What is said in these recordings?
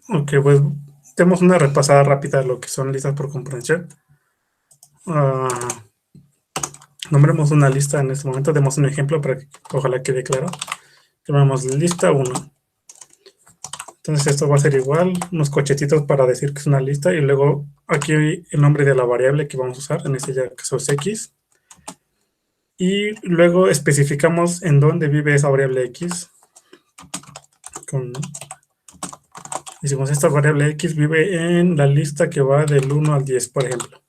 Ok, pues demos una repasada rápida de lo que son listas por comprensión. Nombremos una lista en este momento, demos un ejemplo para que ojalá quede claro. Llamamos lista 1. Entonces esto va a ser igual, unos cochetitos para decir que es una lista y luego aquí el nombre de la variable que vamos a usar, en este caso es x. Y luego especificamos en dónde vive esa variable x. Decimos, esta variable x vive en la lista que va del 1 al 10, por ejemplo.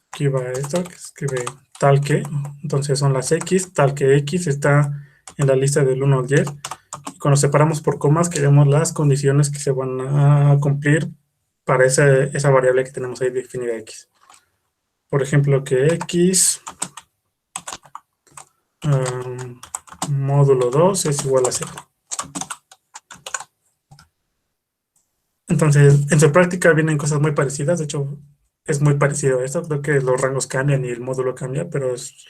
Aquí va esto, que escribe tal que, entonces son las x, tal que x está en la lista del 1 al 10. Y cuando separamos por comas, queremos las condiciones que se van a cumplir para esa variable que tenemos ahí definida x. Por ejemplo, que x módulo 2 es igual a 0. Entonces, en su práctica vienen cosas muy parecidas. De hecho, es muy parecido a esto. Creo que los rangos cambian y el módulo cambia, pero es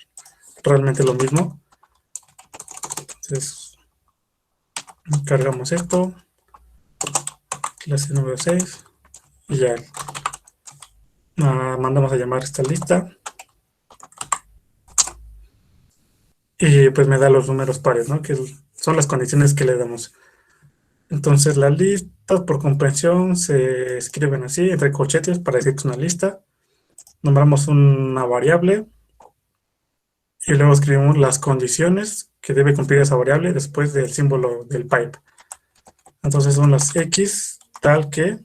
realmente lo mismo. Entonces, cargamos esto, clase número 6, y ya mandamos a llamar esta lista. Y pues me da los números pares, ¿no? Que son las condiciones que le damos. Entonces, las listas por comprensión se escriben así, entre corchetes, para decir que es una lista. Nombramos una variable y luego escribimos las condiciones que debe cumplir esa variable después del símbolo del pipe. Entonces son las x tal que,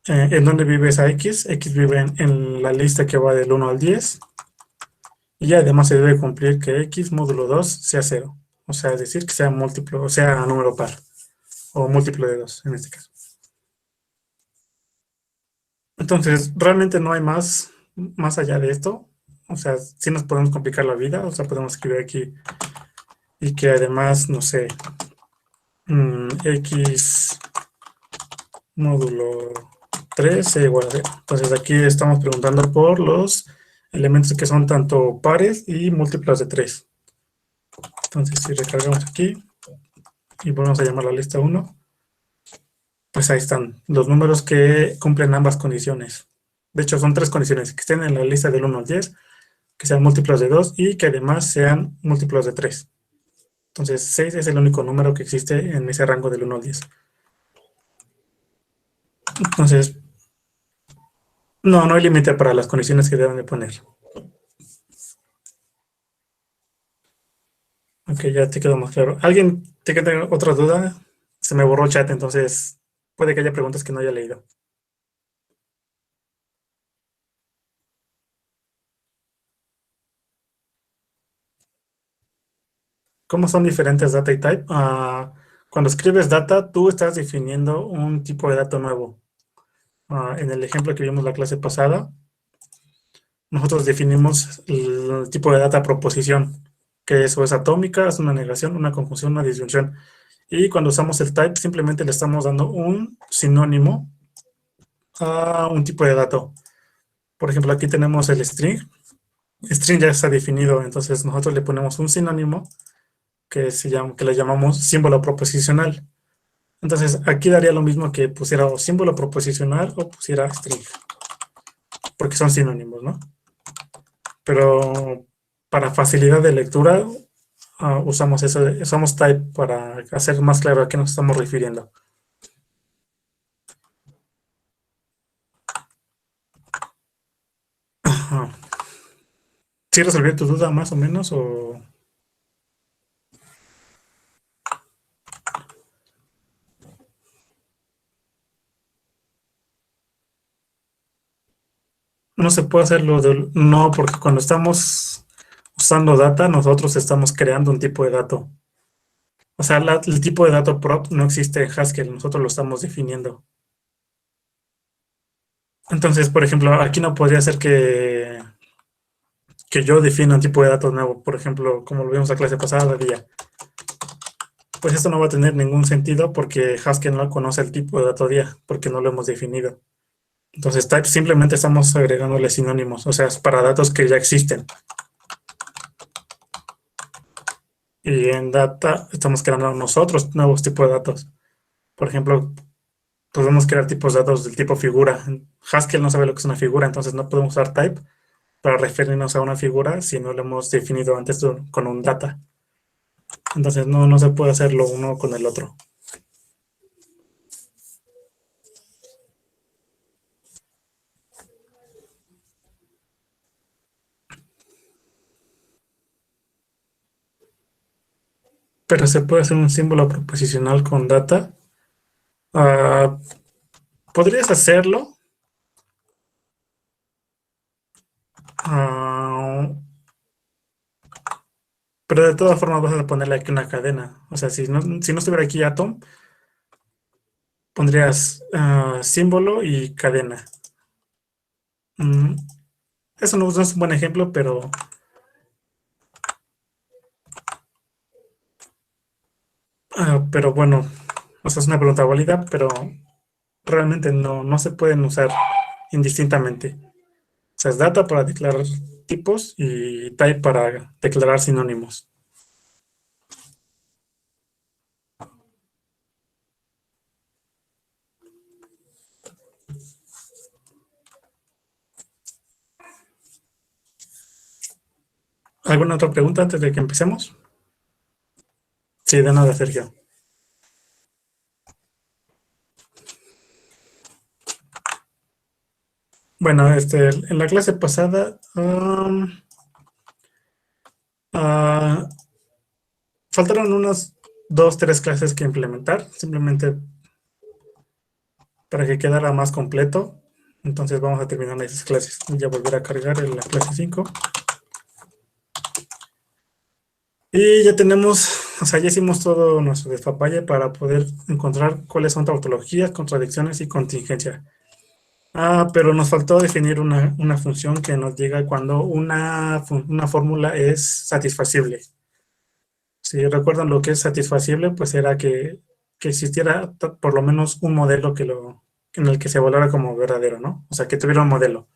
¿en dónde vive esa x? X vive en la lista que va del 1 al 10. Y además se debe cumplir que x módulo 2 sea 0. O sea, es decir, que sea múltiplo, o sea, número par. O múltiplo de 2 en este caso. Entonces, realmente no hay más allá de esto. O sea, sí nos podemos complicar la vida. O sea, podemos escribir aquí y que además, no sé, x módulo 3 sea igual a 0. Entonces aquí estamos preguntando por los elementos que son tanto pares y múltiplos de 3. Entonces si recargamos aquí y volvemos a llamar la lista 1, pues ahí están los números que cumplen ambas condiciones. De hecho son 3 condiciones, que estén en la lista del 1 al 10, que sean múltiplos de 2 y que además sean múltiplos de 3. Entonces 6 es el único número que existe en ese rango del 1 al 10. Entonces, no hay límite para las condiciones que deben de poner. Ok, ya te quedó más claro. ¿Alguien te queda otra duda? Se me borró el chat, entonces puede que haya preguntas que no haya leído. ¿Cómo son diferentes data y type? Cuando escribes data, tú estás definiendo un tipo de dato nuevo. En el ejemplo que vimos la clase pasada, nosotros definimos el tipo de data proposición, que eso es atómica, es una negación, una conjunción, una disyunción. Y cuando usamos el type, simplemente le estamos dando un sinónimo a un tipo de dato. Por ejemplo, aquí tenemos el string. String ya está definido, entonces nosotros le ponemos un sinónimo que le llamamos símbolo proposicional. Entonces aquí daría lo mismo que pusiera o símbolo proposicional o pusiera string, porque son sinónimos, ¿no? Pero para facilidad de lectura usamos type para hacer más claro a qué nos estamos refiriendo. ¿Sí resolví tu duda más o menos o...? No se puede hacer no, porque cuando estamos usando data, nosotros estamos creando un tipo de dato. O sea, el tipo de dato prop no existe en Haskell, nosotros lo estamos definiendo. Entonces, por ejemplo, aquí no podría ser que yo defina un tipo de dato nuevo, por ejemplo, como lo vimos la clase pasada, día. Pues esto no va a tener ningún sentido porque Haskell no conoce el tipo de dato día, porque no lo hemos definido. Entonces, type simplemente estamos agregándole sinónimos, o sea, es para datos que ya existen. Y en data estamos creando nosotros nuevos tipos de datos. Por ejemplo, podemos crear tipos de datos del tipo figura. Haskell no sabe lo que es una figura, entonces no podemos usar type para referirnos a una figura si no lo hemos definido antes con un data. Entonces no se puede hacer lo uno con el otro. Pero se puede hacer un símbolo proposicional con data. Ah, podrías hacerlo. Ah, pero de todas formas vas a ponerle aquí una cadena. O sea, si no estuviera aquí Atom, pondrías símbolo y cadena. Mm, eso no es un buen ejemplo, pero bueno, o sea, es una pregunta válida, pero realmente no se pueden usar indistintamente. O sea, es data para declarar tipos y type para declarar sinónimos. ¿Alguna otra pregunta antes de que empecemos? Sí, de nada, Sergio. Bueno, en la clase pasada ah, faltaron unas dos, tres clases que implementar, simplemente para que quedara más completo. Entonces vamos a terminar esas clases. Voy a volver a cargar en la clase 5. Y ya tenemos, o sea, ya hicimos todo nuestro despapalle para poder encontrar cuáles son tautologías, contradicciones y contingencia. Pero nos faltó definir una función que nos diga cuando una fórmula es satisfacible. Si recuerdan lo que es satisfacible, pues era que existiera por lo menos un modelo en el que se evaluara como verdadero, ¿no? O sea, que tuviera un modelo.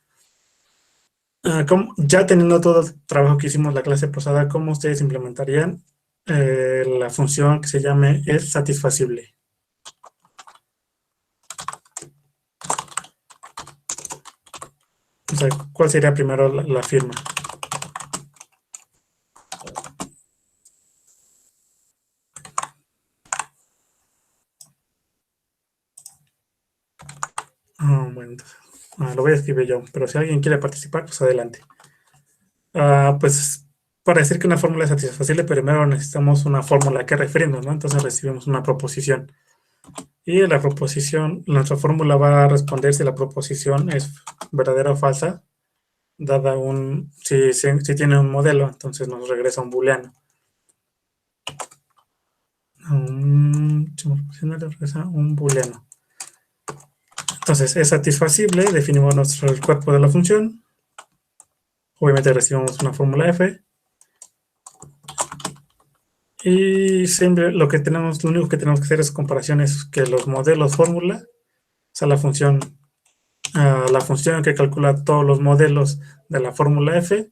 Ya teniendo todo el trabajo que hicimos la clase pasada, ¿cómo ustedes implementarían la función que se llame es satisfacible? O sea, ¿cuál sería primero la firma? Bueno, entonces, lo voy a escribir yo, pero si alguien quiere participar, pues adelante. Pues para decir que una fórmula es satisfacible, primero necesitamos una fórmula que referirnos, ¿no? Entonces recibimos una proposición. Y la proposición, nuestra fórmula va a responder si la proposición es verdadera o falsa, dada si tiene un modelo, entonces nos regresa un booleano. Si la proposición regresa un booleano. Entonces es satisfacible, definimos el cuerpo de la función. Obviamente recibimos una fórmula f. Y siempre lo único que tenemos que hacer es comparaciones que los modelos fórmula, o sea, la función que calcula todos los modelos de la fórmula f,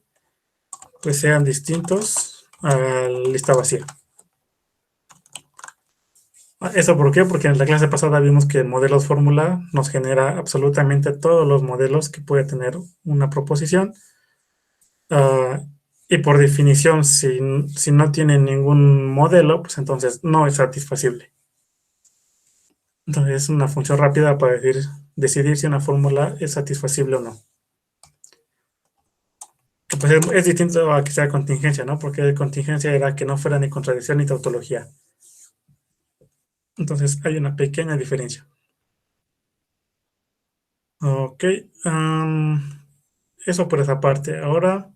pues sean distintos a la lista vacía. ¿Eso por qué? Porque en la clase pasada vimos que modelos fórmula nos genera absolutamente todos los modelos que puede tener una proposición. Y por definición, si no tiene ningún modelo, pues entonces no es satisfacible. Entonces es una función rápida para decidir si una fórmula es satisfacible o no. Pues es distinto a que sea contingencia, ¿no? Porque contingencia era que no fuera ni contradicción ni tautología. Entonces hay una pequeña diferencia. Ok. Eso por esa parte. Ahora,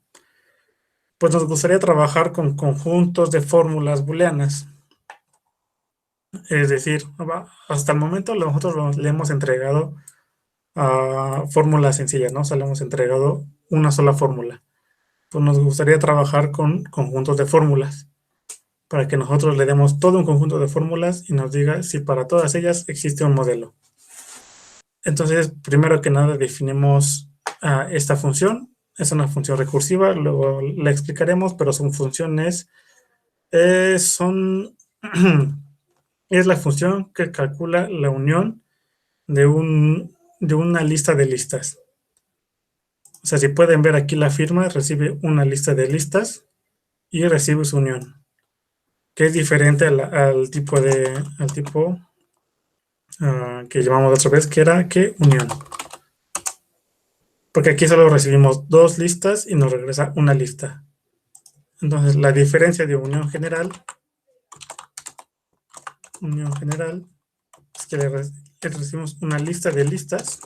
pues nos gustaría trabajar con conjuntos de fórmulas booleanas. Es decir, hasta el momento nosotros le hemos entregado fórmulas sencillas, ¿no? O sea, le hemos entregado una sola fórmula. Pues nos gustaría trabajar con conjuntos de fórmulas para que nosotros le demos todo un conjunto de fórmulas y nos diga si para todas ellas existe un modelo. Entonces, primero que nada definimos esta función. Es una función recursiva, luego la explicaremos, pero su función es Son es la función que calcula la unión de una lista de listas. O sea, si pueden ver aquí la firma, recibe una lista de listas y recibe su unión, que es diferente al tipo que llamamos otra vez, que era que unión. Porque aquí solo recibimos dos listas y nos regresa una lista. Entonces, la diferencia de unión general es que le recibimos una lista de listas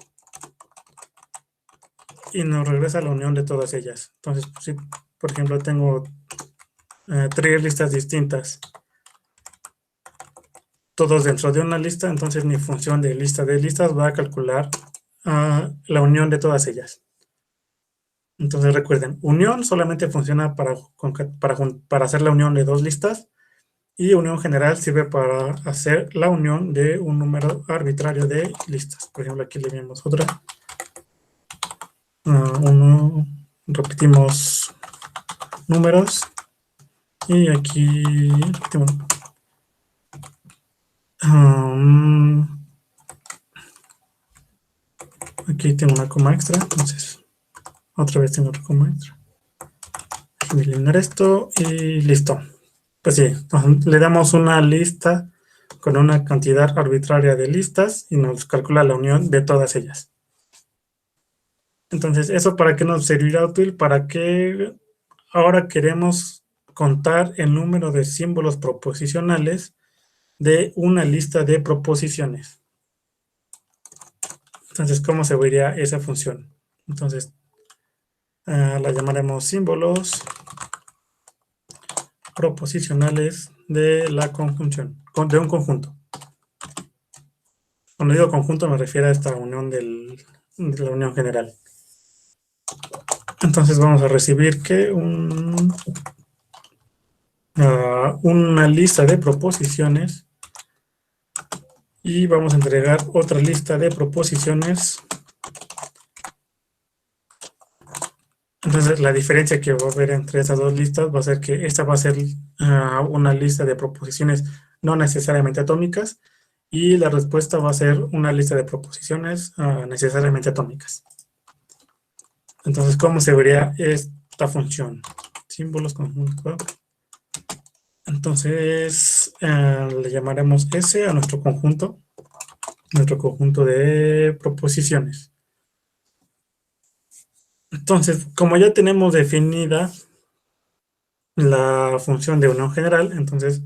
y nos regresa la unión de todas ellas. Entonces, si por ejemplo tengo 3 listas distintas, todos dentro de una lista, entonces mi función de listas va a calcular la unión de todas ellas. Entonces recuerden, unión solamente funciona para hacer la unión de dos listas, y unión general sirve para hacer la unión de un número arbitrario de listas. Por ejemplo, aquí le vemos otra. Repetimos números y aquí repetimos. Aquí tengo una coma extra, entonces otra vez tengo otra coma extra. Voy a eliminar esto y listo. Pues sí, le damos una lista con una cantidad arbitraria de listas y nos calcula la unión de todas ellas. Entonces, ¿eso para qué nos servirá útil? Para que ahora queremos contar el número de símbolos proposicionales de una lista de proposiciones. Entonces, ¿cómo se vería esa función? Entonces, la llamaremos símbolos proposicionales de la conjunción, de un conjunto. Cuando digo conjunto me refiero a esta unión de la unión general. Entonces vamos a recibir que una lista de proposiciones y vamos a entregar otra lista de proposiciones. Entonces la diferencia que va a haber entre estas dos listas va a ser que esta va a ser una lista de proposiciones no necesariamente atómicas y la respuesta va a ser una lista de proposiciones necesariamente atómicas. Entonces, ¿cómo se vería esta función? Símbolos conjuntos. Entonces, le llamaremos S a nuestro conjunto de proposiciones. Entonces, como ya tenemos definida la función de unión general, entonces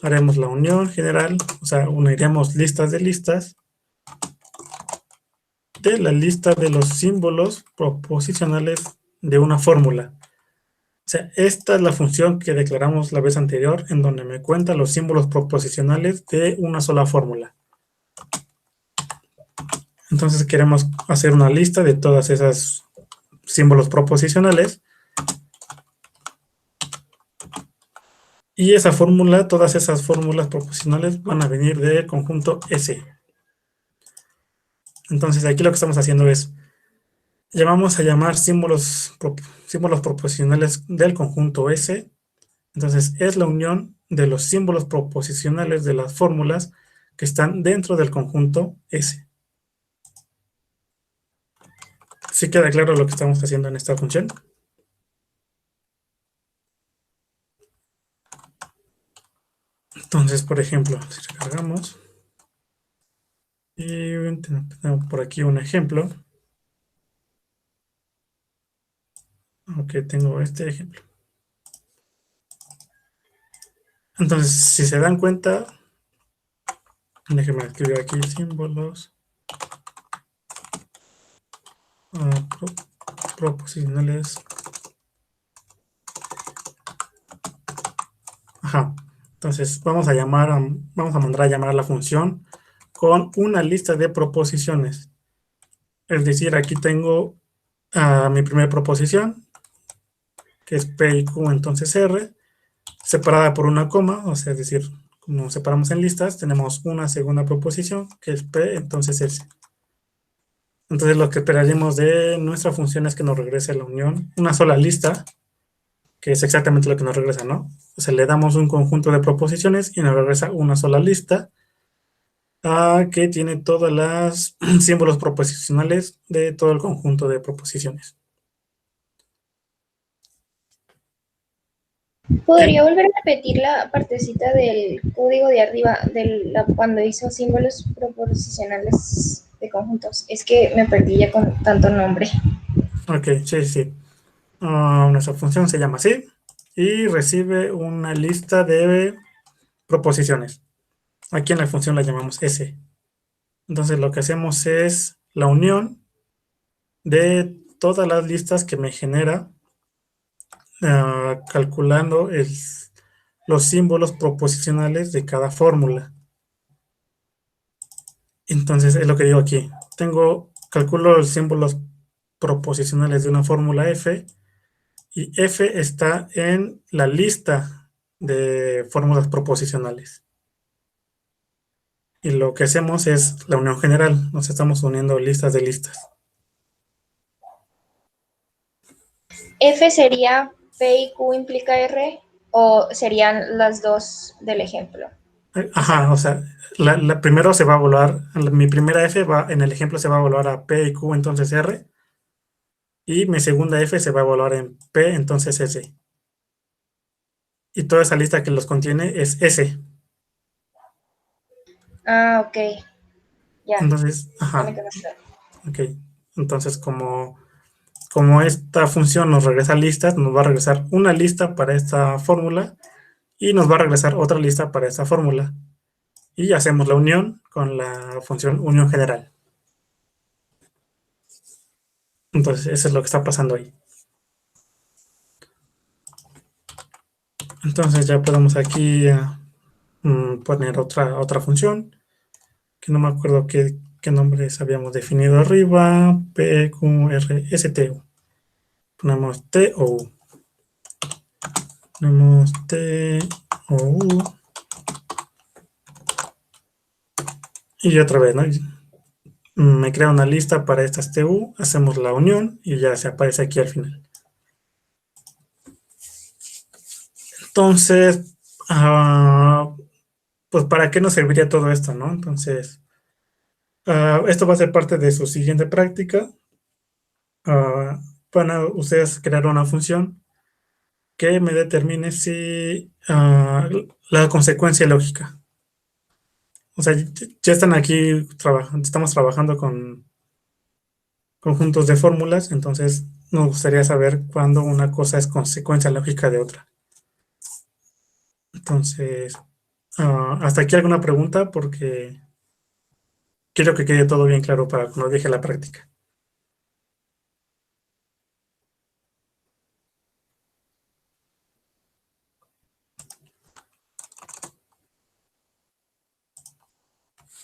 haremos la unión general, o sea, uniremos listas de listas de la lista de los símbolos proposicionales de una fórmula. O sea, esta es la función que declaramos la vez anterior, en donde me cuenta los símbolos proposicionales de una sola fórmula. Entonces queremos hacer una lista de todas esas símbolos proposicionales. Y esa fórmula, todas esas fórmulas proposicionales van a venir del conjunto S. Entonces aquí lo que estamos haciendo es, vamos a llamar símbolos proposicionales del conjunto S. Entonces es la unión de los símbolos proposicionales de las fórmulas que están dentro del conjunto S. ¿Sí queda claro lo que estamos haciendo en esta función? Entonces, por ejemplo, si recargamos, y tenemos por aquí un ejemplo. Ok, tengo este ejemplo. Entonces, si se dan cuenta, déjenme escribir aquí símbolos proposicionales. Ajá. Entonces, vamos a mandar a llamar a la función con una lista de proposiciones. Es decir, aquí tengo mi primera proposición, que es P y Q, entonces R, separada por una coma, o sea, es decir, como separamos en listas, tenemos una segunda proposición, que es P, entonces S. Entonces lo que esperaríamos de nuestra función es que nos regrese la unión, una sola lista que es exactamente lo que nos regresa, ¿no? O sea, le damos un conjunto de proposiciones y nos regresa una sola lista que tiene todas las símbolos proposicionales de todo el conjunto de proposiciones. ¿Podría volver a repetir la partecita del código de arriba cuando hizo símbolos proposicionales de conjuntos? Es que me perdí ya con tanto nombre. Ok, sí, sí. Nuestra función se llama así y recibe una lista de proposiciones. Aquí en la función la llamamos S. Entonces lo que hacemos es la unión de todas las listas que me genera calculando los símbolos proposicionales de cada fórmula. Entonces es lo que digo aquí. Calculo los símbolos proposicionales de una fórmula F y F está en la lista de fórmulas proposicionales. Y lo que hacemos es la unión general. Nos estamos uniendo listas de listas. F sería P y Q implica R o serían las dos del ejemplo. Ajá, o sea, primero se va a evaluar, mi primera F en el ejemplo se va a evaluar a P y Q, entonces R, y mi segunda F se va a evaluar en P, entonces S. Y toda esa lista que los contiene es S. Ah, ok, ya, Entonces, ya me ajá, quedó claro. ok. Entonces, como esta función nos regresa listas, nos va a regresar una lista para esta fórmula y nos va a regresar otra lista para esta fórmula. Y hacemos la unión con la función unión general. Entonces, eso es lo que está pasando ahí. Entonces ya podemos aquí poner otra función, que no me acuerdo qué nombres habíamos definido arriba, P, Q, R, S, T, U. Ponemos T o U. Ponemos T o U. Y otra vez, ¿no? Me crea una lista para estas TU, hacemos la unión y ya se aparece aquí al final. Entonces, pues ¿para qué nos serviría todo esto, no? Entonces, esto va a ser parte de su siguiente práctica. Van a ustedes crear una función que me determine si la consecuencia lógica. O sea, ya están aquí, estamos trabajando con conjuntos de fórmulas, entonces nos gustaría saber cuándo una cosa es consecuencia lógica de otra. Entonces, hasta aquí alguna pregunta porque quiero que quede todo bien claro para cuando deje la práctica.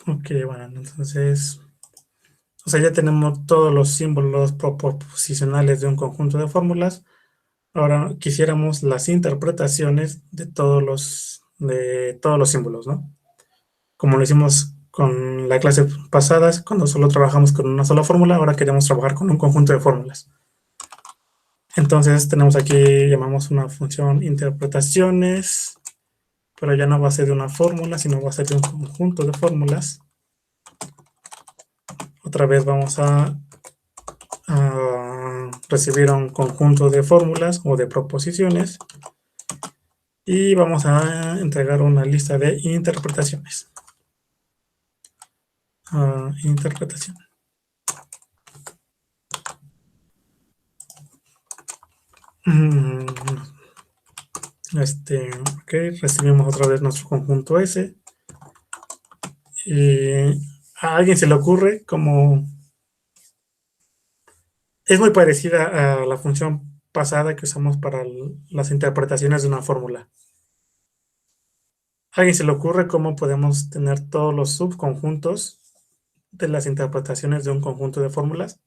Ok, bueno, entonces, o sea, ya tenemos todos los símbolos proposicionales de un conjunto de fórmulas. Ahora quisiéramos las interpretaciones de todos los símbolos, ¿no? Como lo hicimos con la clase pasada, cuando solo trabajamos con una sola fórmula, ahora queremos trabajar con un conjunto de fórmulas. Entonces tenemos aquí, llamamos una función interpretaciones, pero ya no va a ser de una fórmula, sino va a ser de un conjunto de fórmulas. Otra vez vamos a recibir un conjunto de fórmulas o de proposiciones y vamos a entregar una lista de interpretaciones. Interpretación. Mm, ok, recibimos otra vez nuestro conjunto S. Y a alguien se le ocurre como es muy parecida a la función pasada que usamos para las interpretaciones de una fórmula. ¿A alguien se le ocurre cómo podemos tener todos los subconjuntos de las interpretaciones de un conjunto de fórmulas?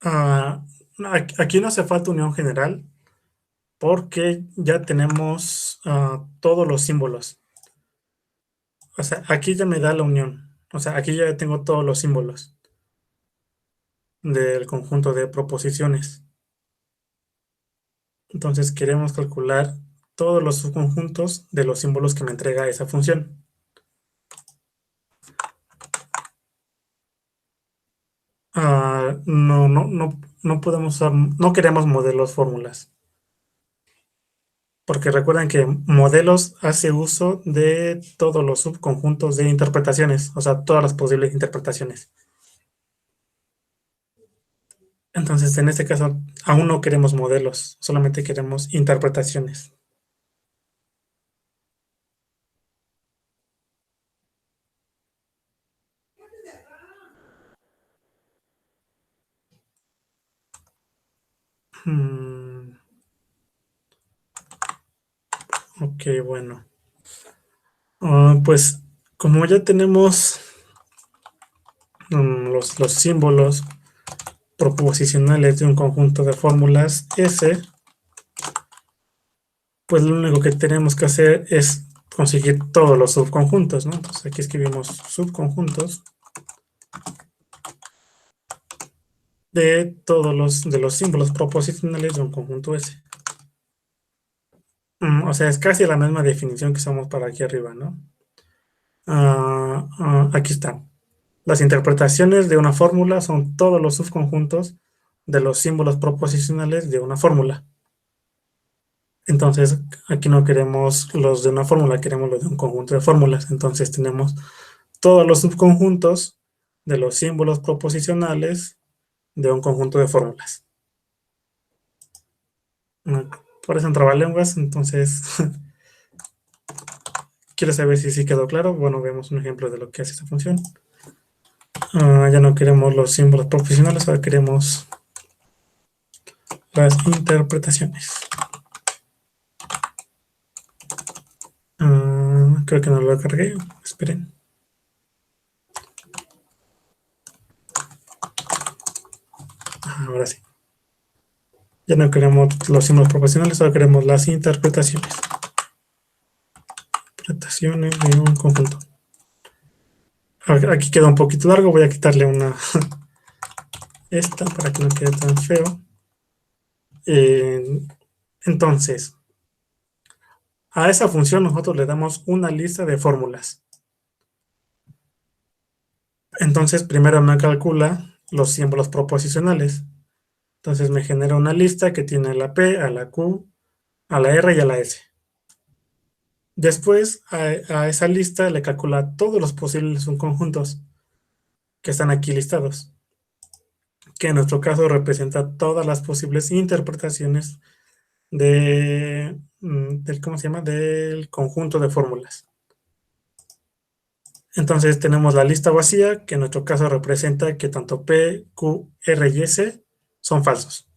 Ah, aquí no hace falta unión general porque ya tenemos todos los símbolos. O sea, aquí ya me da la unión. O sea, aquí ya tengo todos los símbolos del conjunto de proposiciones. Entonces queremos calcular todos los subconjuntos de los símbolos que me entrega esa función. No podemos usar, no queremos modelos fórmulas. Porque recuerden que modelos hace uso de todos los subconjuntos de interpretaciones, o sea, todas las posibles interpretaciones. Entonces, en este caso, aún no queremos modelos, solamente queremos interpretaciones. Ok, bueno. Pues como ya tenemos los símbolos proposicionales de un conjunto de fórmulas S, pues lo único que tenemos que hacer es conseguir todos los subconjuntos, ¿no? Entonces aquí escribimos subconjuntos de todos los símbolos proposicionales de un conjunto S. O sea, es casi la misma definición que usamos para aquí arriba, ¿no? Aquí está. Las interpretaciones de una fórmula son todos los subconjuntos de los símbolos proposicionales de una fórmula. Entonces, aquí no queremos los de una fórmula, queremos los de un conjunto de fórmulas. Entonces, tenemos todos los subconjuntos de los símbolos proposicionales de un conjunto de fórmulas. Por eso en trabalenguas, entonces, quiero saber si sí quedó claro. Bueno, vemos un ejemplo de lo que hace esta función. Ya no queremos los símbolos proposicionales, ahora queremos las interpretaciones. Creo que no lo cargué. Esperen. Ahora sí. Ya no queremos los símbolos proposicionales, ahora queremos las interpretaciones. Interpretaciones de un conjunto. Aquí queda un poquito largo, voy a quitarle una esta para que no quede tan feo. Entonces, a esa función nosotros le damos una lista de fórmulas. Entonces, primero me calcula los símbolos proposicionales. Entonces me genera una lista que tiene a la P, a la Q, a la R y a la S. Después a esa lista le calcula todos los posibles subconjuntos que están aquí listados, que en nuestro caso representa todas las posibles interpretaciones del, ¿cómo se llama? Del conjunto de fórmulas. Entonces tenemos la lista vacía, que en nuestro caso representa que tanto P, Q, R y S son falsos.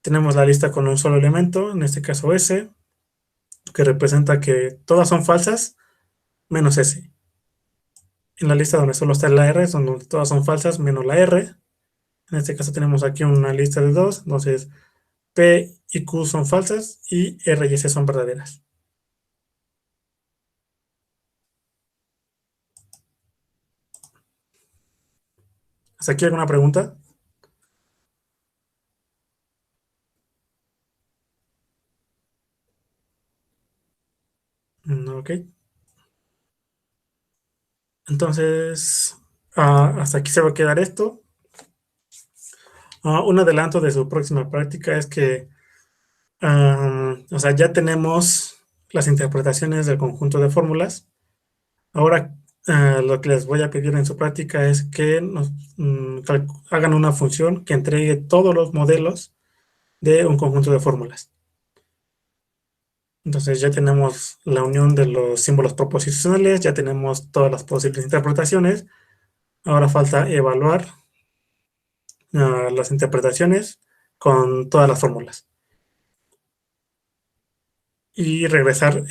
Tenemos la lista con un solo elemento, en este caso S, que representa que todas son falsas, menos S. En la lista donde solo está la R, donde todas son falsas, menos la R. En este caso tenemos aquí una lista de dos, entonces P y Q son falsas y R y S son verdaderas. ¿Hasta aquí alguna pregunta? Ok. Entonces, hasta aquí se va a quedar esto. Un adelanto de su próxima práctica es que, o sea, ya tenemos las interpretaciones del conjunto de fórmulas. Ahora, lo que les voy a pedir en su práctica es que hagan una función que entregue todos los modelos de un conjunto de fórmulas. Entonces ya tenemos la unión de los símbolos proposicionales, ya tenemos todas las posibles interpretaciones. Ahora falta evaluar las interpretaciones con todas las fórmulas. Y regresar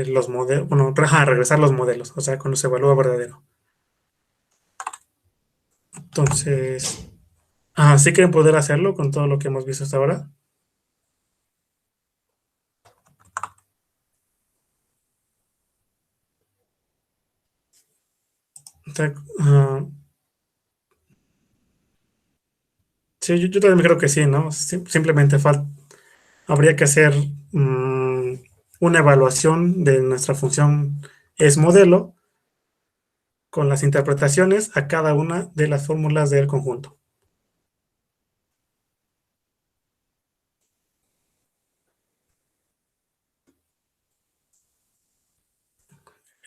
los modelos, bueno, regresar los modelos, o sea, cuando se evalúa verdadero. Entonces, sí quieren poder hacerlo con todo lo que hemos visto hasta ahora. Sí, yo también creo que sí, ¿no? Simplemente habría que hacer una evaluación de nuestra función es modelo con las interpretaciones a cada una de las fórmulas del conjunto.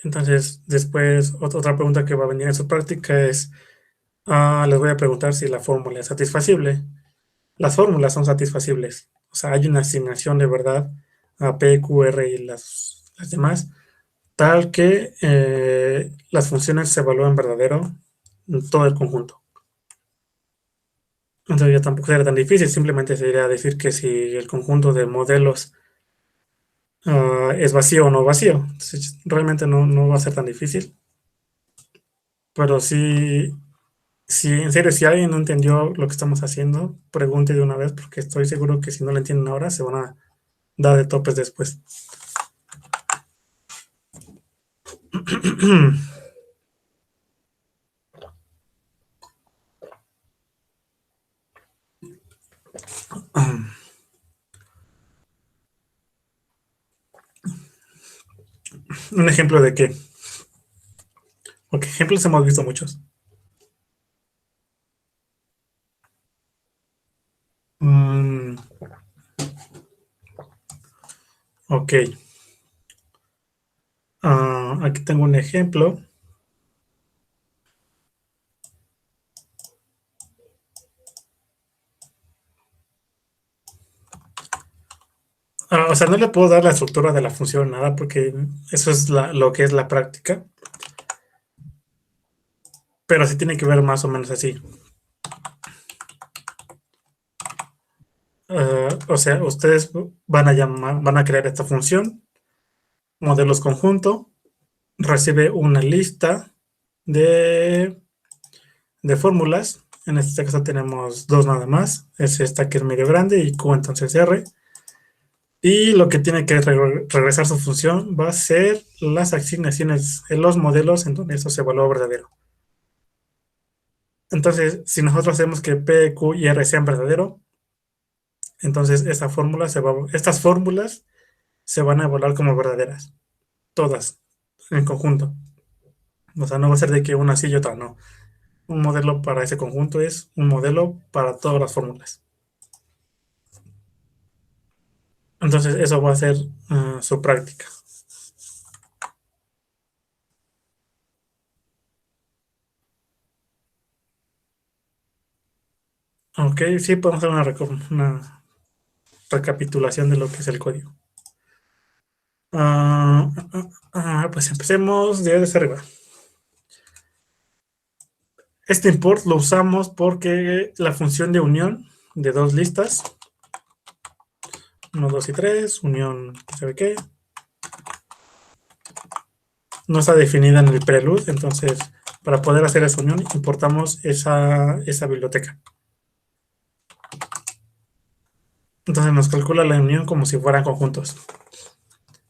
Entonces, después, otra pregunta que va a venir en su práctica es, les voy a preguntar si la fórmula es satisfacible. Las fórmulas son satisfacibles. O sea, hay una asignación de verdad a P, Q, R y las demás, tal que las funciones se evalúan verdadero en todo el conjunto. Entonces ya tampoco sería tan difícil, simplemente sería decir que si el conjunto de modelos es vacío o no vacío. Entonces, realmente no va a ser tan difícil. Pero sí, en serio, si alguien no entendió lo que estamos haciendo, pregunte de una vez, porque estoy seguro que si no lo entienden ahora, se van a dar de topes después. ¿Un ejemplo de qué? Porque ejemplos hemos visto muchos. Mm, ok. Aquí tengo un ejemplo. O sea, no le puedo dar la estructura de la función, nada, porque eso es lo que es la práctica. Pero sí tiene que ver más o menos así. O sea, ustedes van a crear esta función, modelos conjunto, recibe una lista de, de fórmulas. En este caso tenemos dos nada más. Es esta que es medio grande y Q entonces R. Y lo que tiene que regresar su función va a ser las asignaciones en los modelos en donde esto se evalúa verdadero. Entonces, si nosotros hacemos que P, Q y R sean verdadero, entonces estas fórmulas se van a evaluar como verdaderas, todas en conjunto. O sea, no va a ser de que una sí y otra no. Un modelo para ese conjunto es un modelo para todas las fórmulas. Entonces, eso va a ser su práctica. Ok, sí, podemos hacer una recapitulación de lo que es el código. Pues empecemos desde arriba. Este import lo usamos porque la función de unión de dos listas, 1, 2 y 3, unión, ¿sabe qué? No está definida en el prelude, entonces para poder hacer esa unión importamos esa biblioteca. Entonces nos calcula la unión como si fueran conjuntos.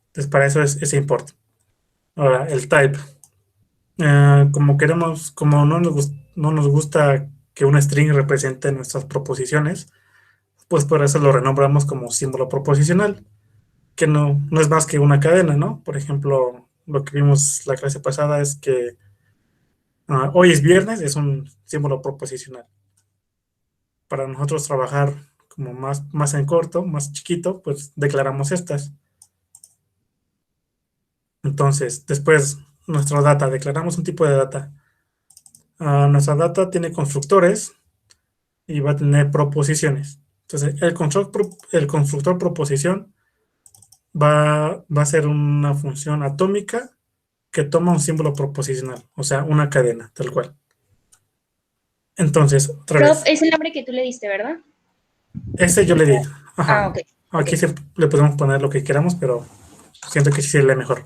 Entonces para eso es ese import. Ahora, el type. Como no nos gusta que una string represente nuestras proposiciones, pues por eso lo renombramos como símbolo proposicional, que no es más que una cadena, ¿no? Por ejemplo, lo que vimos la clase pasada es que hoy es viernes, es un símbolo proposicional. Para nosotros trabajar como más en corto, más chiquito, pues declaramos estas. Entonces, después, nuestra data, declaramos un tipo de data. Nuestra data tiene constructores y va a tener proposiciones. Entonces, el constructor proposición va a ser una función atómica que toma un símbolo proposicional, o sea, una cadena, tal cual. Entonces, otra Prof, vez, es el nombre que tú le diste, ¿verdad? ese yo le di. Ajá. Ok. Aquí le podemos poner lo que queramos, pero siento que sí se lee mejor.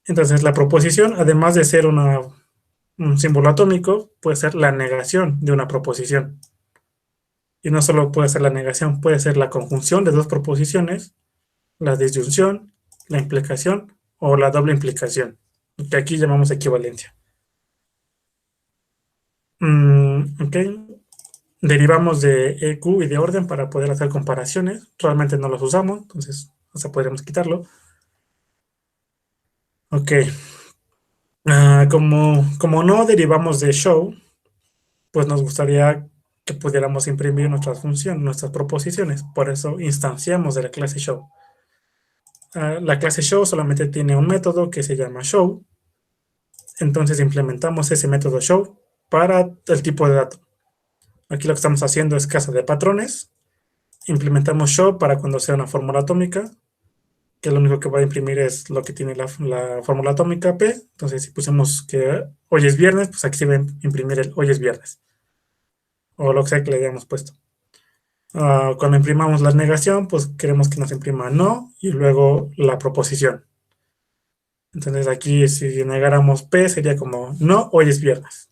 Entonces, la proposición, además de ser un símbolo atómico, puede ser la negación de una proposición. Y no solo puede ser la negación, puede ser la conjunción de dos proposiciones, la disyunción, la implicación o la doble implicación, que aquí llamamos equivalencia. Ok. Derivamos de EQ y de orden para poder hacer comparaciones. Realmente no los usamos, entonces, o sea, podríamos quitarlo. Ok. Como no derivamos de show, pues nos gustaría que pudiéramos imprimir nuestras funciones, nuestras proposiciones. Por eso instanciamos de la clase show. La clase show solamente tiene un método que se llama show. Entonces implementamos ese método show para el tipo de dato. Aquí lo que estamos haciendo es casa de patrones. Implementamos show para cuando sea una fórmula atómica, que lo único que va a imprimir es lo que tiene la fórmula atómica P. Entonces, si pusimos que hoy es viernes, pues aquí se va a imprimir el hoy es viernes, o lo que sea que le hayamos puesto. Cuando imprimamos la negación, pues queremos que nos imprima no y luego la proposición. Entonces aquí si negáramos P sería como no, hoy es viernes.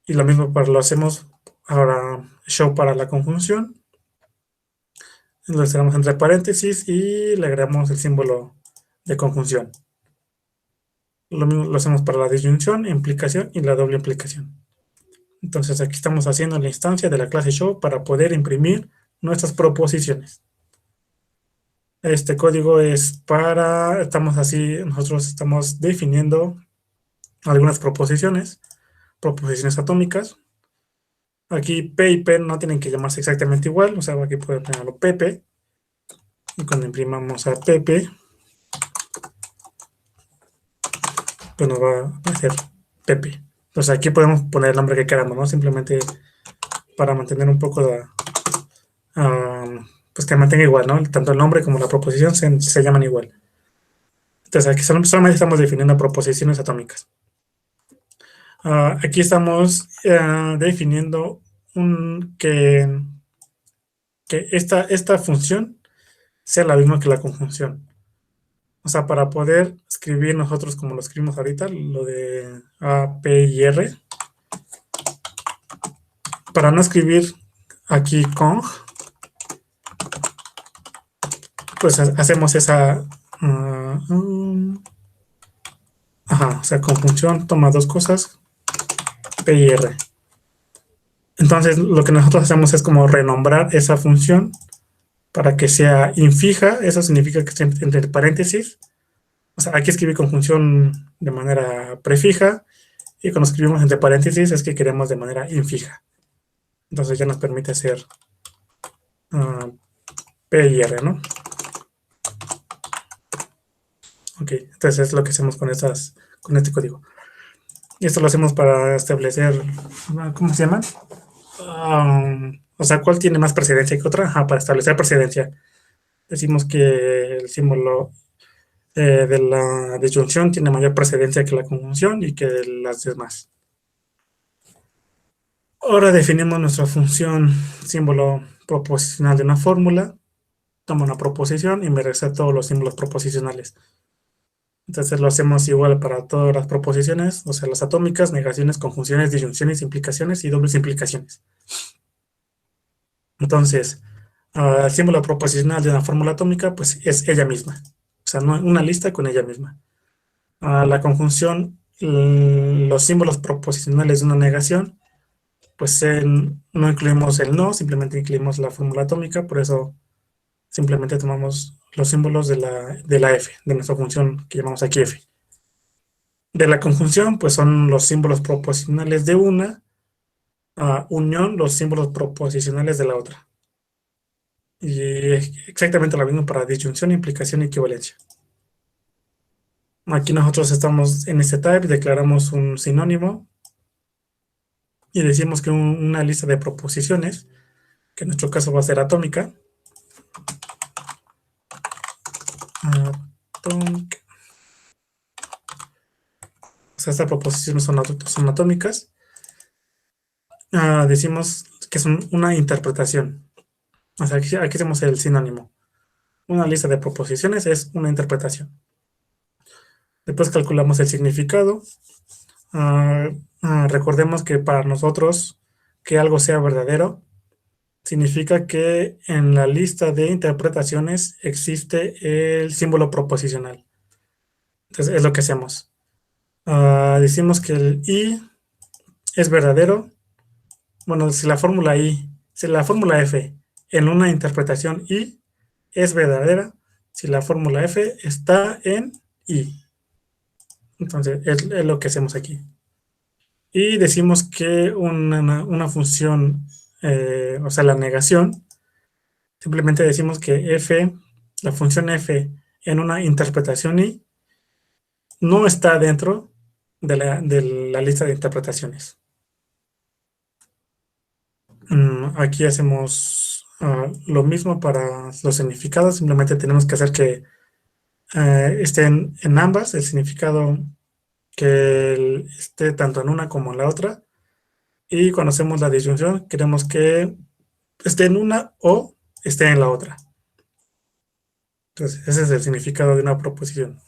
Y lo mismo lo hacemos ahora show para la conjunción. Lo cerramos entre paréntesis y le agregamos el símbolo de conjunción. Lo mismo lo hacemos para la disyunción, implicación y la doble implicación. Entonces aquí estamos haciendo la instancia de la clase show para poder imprimir nuestras proposiciones. Este código es nosotros estamos definiendo algunas proposiciones atómicas. Aquí P y P no tienen que llamarse exactamente igual, o sea, aquí puedo ponerlo PP. Y cuando imprimamos a PP, pues nos va a hacer PP. Entonces aquí podemos poner el nombre que queramos, ¿no? Simplemente para mantener un poco pues que mantenga igual, ¿no? Tanto el nombre como la proposición se llaman igual. Entonces aquí solamente estamos definiendo proposiciones atómicas. Aquí estamos definiendo que esta función sea la misma que la conjunción. O sea, para poder escribir nosotros como lo escribimos ahorita, lo de A, P y R, para no escribir aquí cong, pues hacemos esa o sea, conjunción toma dos cosas, P y R. Entonces, lo que nosotros hacemos es como renombrar esa función para que sea infija. Eso significa que esté entre paréntesis. O sea, aquí escribí conjunción de manera prefija y cuando escribimos entre paréntesis es que queremos de manera infija. Entonces ya nos permite hacer P y R, ¿no? Ok, entonces es lo que hacemos con este código. Y esto lo hacemos para establecer, ¿cómo se llama? O sea, ¿cuál tiene más precedencia que otra? Para establecer precedencia. Decimos que el símbolo de la disyunción tiene mayor precedencia que la conjunción y que las demás. Ahora definimos nuestra función símbolo proposicional de una fórmula. Tomo una proposición y me regresa todos los símbolos proposicionales. Entonces lo hacemos igual para todas las proposiciones, o sea, las atómicas, negaciones, conjunciones, disyunciones, implicaciones y dobles implicaciones. Entonces, el símbolo proposicional de una fórmula atómica, pues es ella misma. O sea, una lista con ella misma. La conjunción, los símbolos proposicionales de una negación, pues no incluimos el no, simplemente incluimos la fórmula atómica, por eso simplemente tomamos los símbolos de la F, de nuestra función que llamamos aquí F. De la conjunción, pues son los símbolos proposicionales de una, unión los símbolos proposicionales de la otra. Y es exactamente lo mismo para disyunción, implicación y equivalencia. Aquí nosotros estamos en este type, declaramos un sinónimo y decimos que una lista de proposiciones, que en nuestro caso va a ser atómica, o sea, estas proposiciones son atómicas, decimos que son una interpretación. O sea, aquí hacemos el sinónimo. Una lista de proposiciones es una interpretación. Después calculamos el significado. Recordemos que para nosotros que algo sea verdadero significa que en la lista de interpretaciones existe el símbolo proposicional. Entonces es lo que hacemos. Decimos que el i es verdadero, bueno, si la fórmula F en una interpretación I es verdadera, si la fórmula F está en I. Entonces, es lo que hacemos aquí. Y decimos que una función, o sea, la negación, simplemente decimos que la función f en una interpretación I no está dentro de la lista de interpretaciones. Aquí hacemos lo mismo para los significados, simplemente tenemos que hacer que estén en ambas, el significado que esté tanto en una como en la otra. Y cuando hacemos la disyunción, queremos que esté en una o esté en la otra. Entonces, ese es el significado de una proposición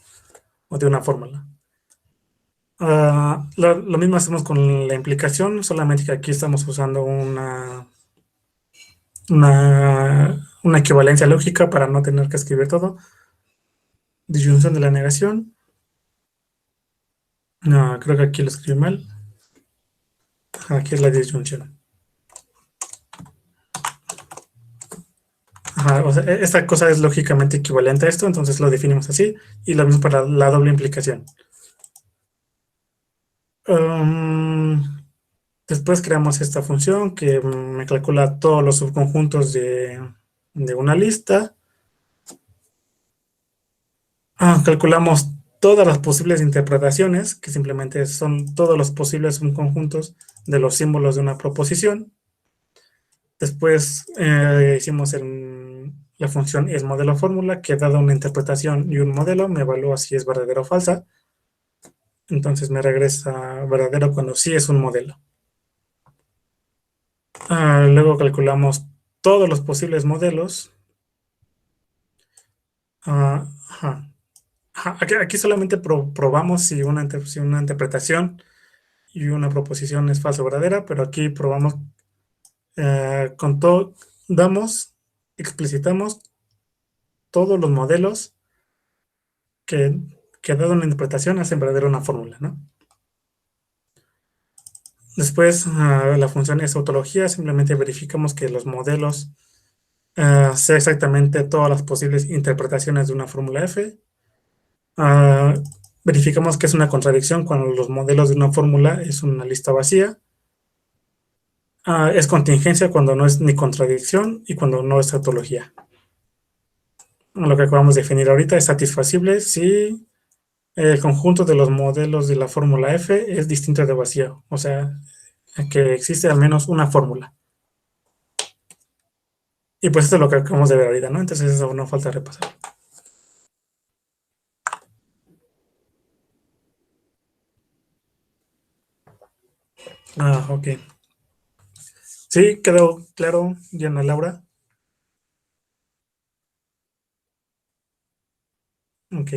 o de una fórmula. Lo mismo hacemos con la implicación, solamente que aquí estamos usando una equivalencia lógica para no tener que escribir todo. Disyunción de la negación. No, creo que aquí lo escribí mal. Aquí es la disyunción. O sea, esta cosa es lógicamente equivalente a esto, entonces lo definimos así. Y lo mismo para la doble implicación. Um, Después creamos esta función que me calcula todos los subconjuntos de una lista. Calculamos todas las posibles interpretaciones, que simplemente son todos los posibles subconjuntos de los símbolos de una proposición. Después hicimos la función es modelo fórmula, que dada una interpretación y un modelo, me evalúa si es verdadera o falsa. Entonces me regresa verdadero cuando sí es un modelo. Luego calculamos todos los posibles modelos. Ajá. Aquí solamente probamos si una interpretación y una proposición es falsa o verdadera, pero aquí probamos con todo, explicitamos todos los modelos que, que dado una interpretación hacen verdadera una fórmula, ¿no? Después, la función es tautología, simplemente verificamos que los modelos sean exactamente todas las posibles interpretaciones de una fórmula F. Ah, Verificamos que es una contradicción cuando los modelos de una fórmula es una lista vacía. Es contingencia cuando no es ni contradicción y cuando no es tautología. Lo que acabamos de definir ahorita es satisfacible si el conjunto de los modelos de la fórmula F es distinto de vacío. O sea, que existe al menos una fórmula. Y pues esto es lo que acabamos de ver ahorita, ¿no? Entonces eso no falta repasar. Ok. Sí, quedó claro, Diana Laura. Ok.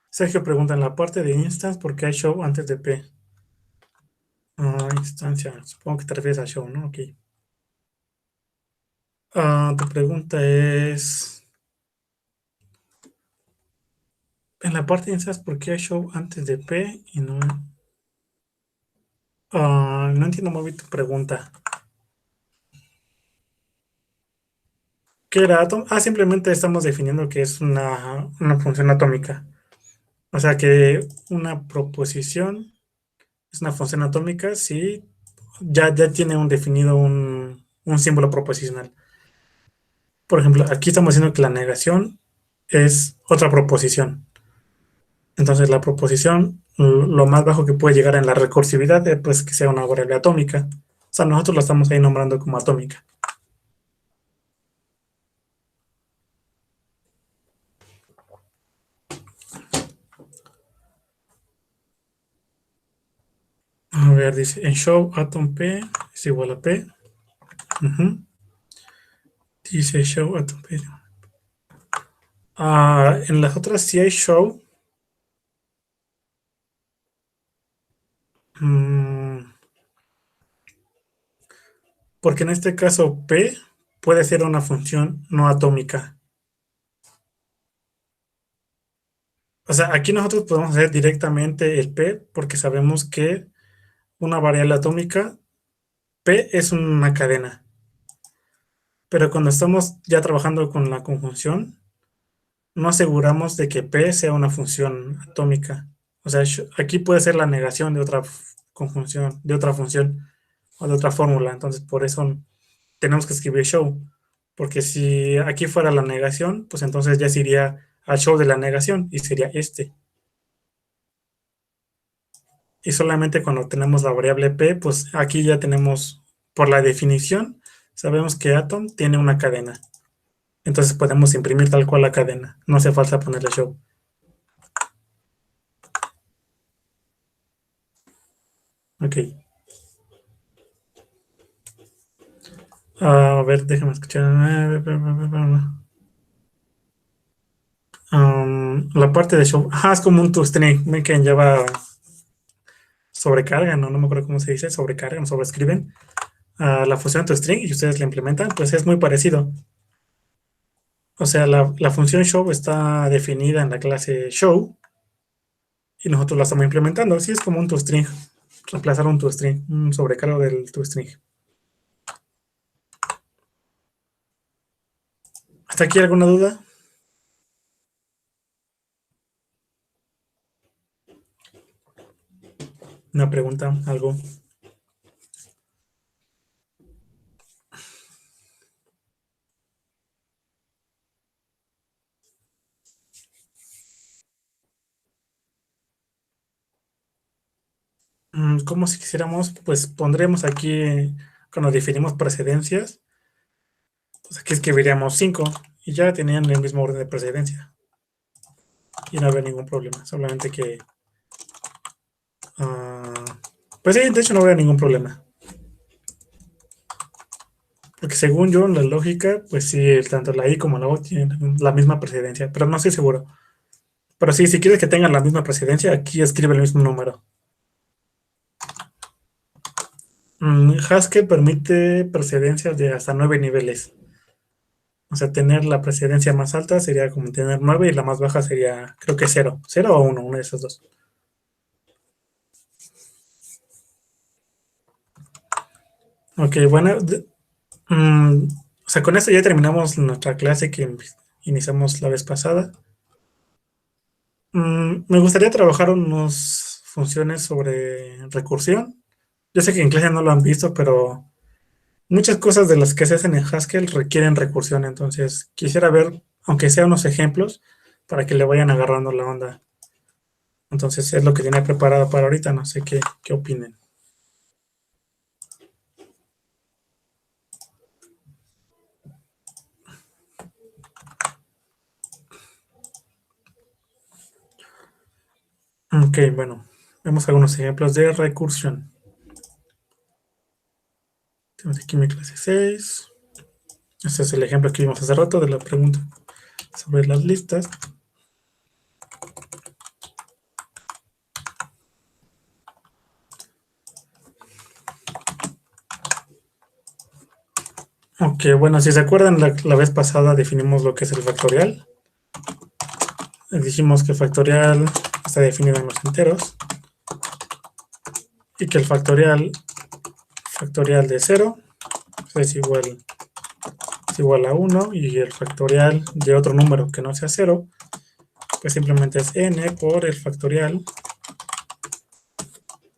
Sergio pregunta en la parte de instance, ¿por qué hay show antes de P? Instancia, supongo que te refieres a show, ¿no? Ok. Tu pregunta es, en la parte de instance, ¿por qué hay show antes de P y no? No entiendo muy bien tu pregunta. ¿Qué era átomo? Simplemente estamos definiendo que es una función atómica. O sea que una proposición es una función atómica si ya tiene definido un símbolo proposicional. Por ejemplo, aquí estamos diciendo que la negación es otra proposición. Entonces la proposición, lo más bajo que puede llegar en la recursividad es pues, que sea una variable atómica. O sea, nosotros la estamos ahí nombrando como atómica. A ver, dice, en show atom P es igual a P. Dice show atom P. En las otras sí hay show. Porque en este caso P puede ser una función no atómica. O sea, aquí nosotros podemos hacer directamente el P porque sabemos que una variable atómica, P es una cadena. Pero cuando estamos ya trabajando con la conjunción, no aseguramos de que P sea una función atómica. O sea, aquí puede ser la negación de otra conjunción, de otra función o de otra fórmula. Entonces, por eso tenemos que escribir show. Porque si aquí fuera la negación, pues entonces ya se iría al show de la negación y sería este. Y solamente cuando tenemos la variable P, pues aquí ya tenemos, por la definición, sabemos que atom tiene una cadena. Entonces podemos imprimir tal cual la cadena. No hace falta ponerle show. Ok. A ver, déjame escuchar. La parte de show. Ah, es como un toString. Ven que lleva sobrecarga, ¿no? No me acuerdo cómo se dice. Sobrecargan, sobrescriben a la función toString y ustedes la implementan. Pues es muy parecido. O sea, la función show está definida en la clase show y nosotros la estamos implementando. Así es como un toString. Reemplazar un toString, un sobrecargo del toString. ¿Hasta aquí alguna duda? Una pregunta, algo. Como si quisiéramos, pues pondremos aquí, cuando definimos precedencias, pues aquí escribiríamos 5 y ya tenían el mismo orden de precedencia. Y no había ningún problema, solamente que... pues sí, de hecho no había ningún problema. Porque según yo, en la lógica, pues sí, tanto la I como la O tienen la misma precedencia, pero no estoy seguro. Pero sí, si quieres que tengan la misma precedencia, aquí escribe el mismo número. Haskell permite precedencias de hasta 9 niveles. O sea, tener la precedencia más alta sería como tener 9 y la más baja sería, creo que 0. 0 o 1, una de esas dos. Ok, bueno. O sea, con esto ya terminamos nuestra clase que iniciamos la vez pasada. Me gustaría trabajar unas funciones sobre recursión. Yo sé que en clase no lo han visto, pero muchas cosas de las que se hacen en Haskell requieren recursión. Entonces, quisiera ver, aunque sea unos ejemplos, para que le vayan agarrando la onda. Entonces, es lo que tenía preparado para ahorita. No sé qué opinen. Ok, bueno, vemos algunos ejemplos de recursión. Tenemos aquí mi clase 6. Este es el ejemplo que vimos hace rato de la pregunta sobre las listas. Ok, bueno, si se acuerdan, la vez pasada definimos lo que es el factorial. Dijimos que el factorial está definido en los enteros y que el factorial de 0 es igual a 1 y el factorial de otro número que no sea 0 pues simplemente es n por el factorial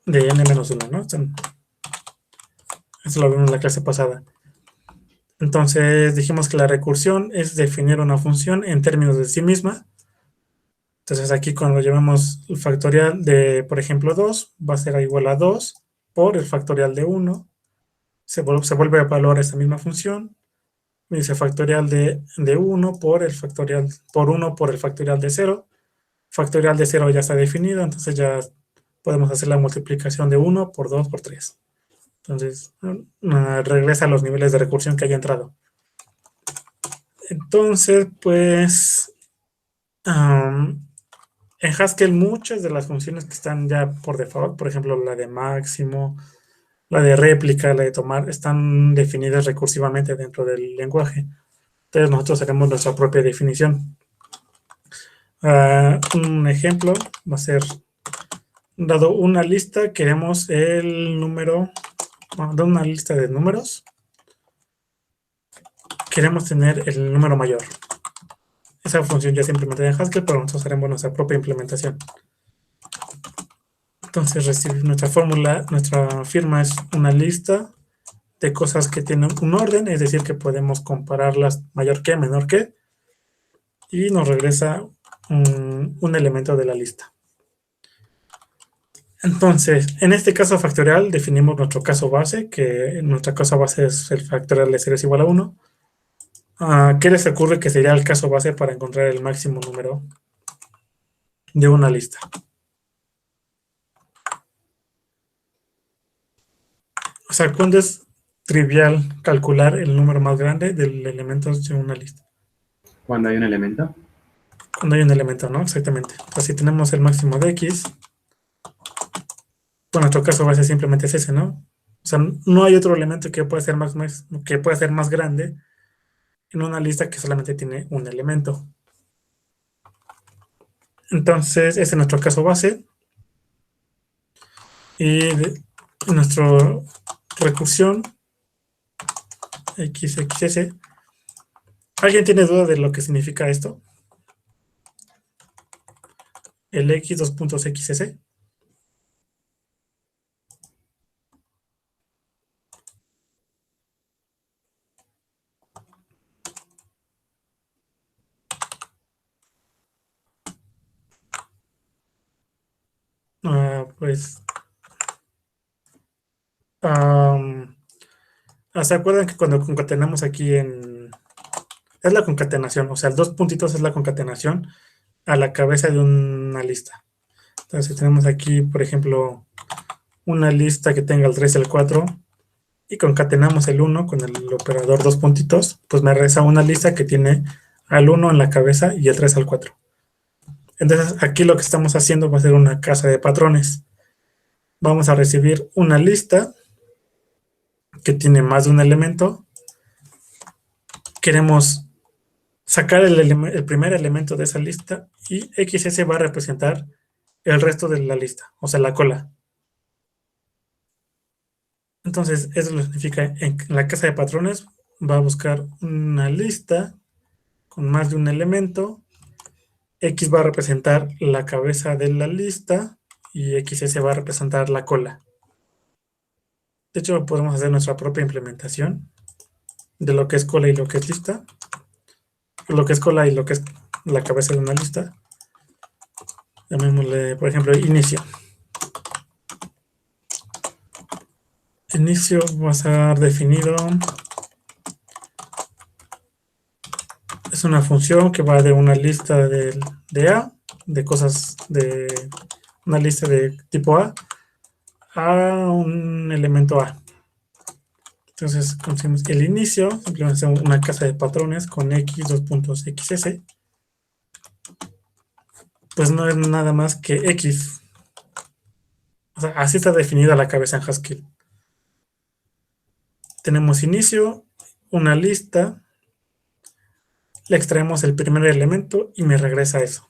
de n menos 1, ¿no? Eso lo vimos en la clase pasada. Entonces dijimos que la recursión es definir una función en términos de sí misma. Entonces aquí cuando llevamos el factorial de, por ejemplo, 2, va a ser igual a 2 por el factorial de 1. Se vuelve a evaluar esta misma función. Me dice factorial de 1 por el factorial por 1 por el factorial de 0. Factorial de 0 ya está definido, entonces ya podemos hacer la multiplicación de 1 por 2 por 3. Entonces regresa a los niveles de recursión que haya entrado. Entonces, pues en Haskell muchas de las funciones que están ya por default, por ejemplo la de máximo, la de réplica, la de tomar, están definidas recursivamente dentro del lenguaje. Entonces nosotros haremos nuestra propia definición. Un ejemplo va a ser, dado una lista, queremos el número, de una lista de números, queremos tener el número mayor. Esa función ya se implementa en Haskell, pero nosotros haremos nuestra propia implementación. Entonces, recibir nuestra fórmula, nuestra firma es una lista de cosas que tienen un orden, es decir, que podemos compararlas mayor que, menor que, y nos regresa un elemento de la lista. Entonces, en este caso factorial definimos nuestro caso base, que nuestra caso base es el factorial de 0 es igual a 1. ¿Qué les ocurre que sería el caso base para encontrar el máximo número de una lista? O sea, ¿cuándo es trivial calcular el número más grande de elementos de una lista? Cuando hay un elemento. Cuando hay un elemento, ¿no? Exactamente. Entonces, si tenemos el máximo de x, pues nuestro caso base simplemente es ese, ¿no? O sea, no hay otro elemento que pueda ser más grande en una lista que solamente tiene un elemento. Entonces, ese es nuestro caso base. Y nuestra recursión XXS. ¿Alguien tiene duda de lo que significa esto? El X 2.xs. Pues ¿se acuerdan que cuando concatenamos aquí es la concatenación? O sea, el dos puntitos es la concatenación a la cabeza de una lista. Entonces, si tenemos aquí, por ejemplo, una lista que tenga el 3 y el 4 y concatenamos el 1 con el operador dos puntitos, pues me regresa una lista que tiene al 1 en la cabeza y el 3 al 4. Entonces, aquí lo que estamos haciendo va a ser una casa de patrones. Vamos a recibir una lista que tiene más de un elemento. Queremos sacar el primer elemento de esa lista y XS va a representar el resto de la lista, o sea, la cola. Entonces, eso lo significa en la casa de patrones va a buscar una lista con más de un elemento. X va a representar la cabeza de la lista y XS va a representar la cola. De hecho, podemos hacer nuestra propia implementación de lo que es cola y lo que es lista. Lo que es cola y lo que es la cabeza de una lista. Llamémosle, por ejemplo, inicio. Inicio va a estar definido. Es una función que va de una lista de A, de cosas de una lista de tipo A un elemento A. Entonces conseguimos el inicio, simplemente hacemos una casa de patrones con x 2.xs. Pues no es nada más que x. O sea, así está definida la cabeza en Haskell. Tenemos inicio, una lista, le extraemos el primer elemento y me regresa eso.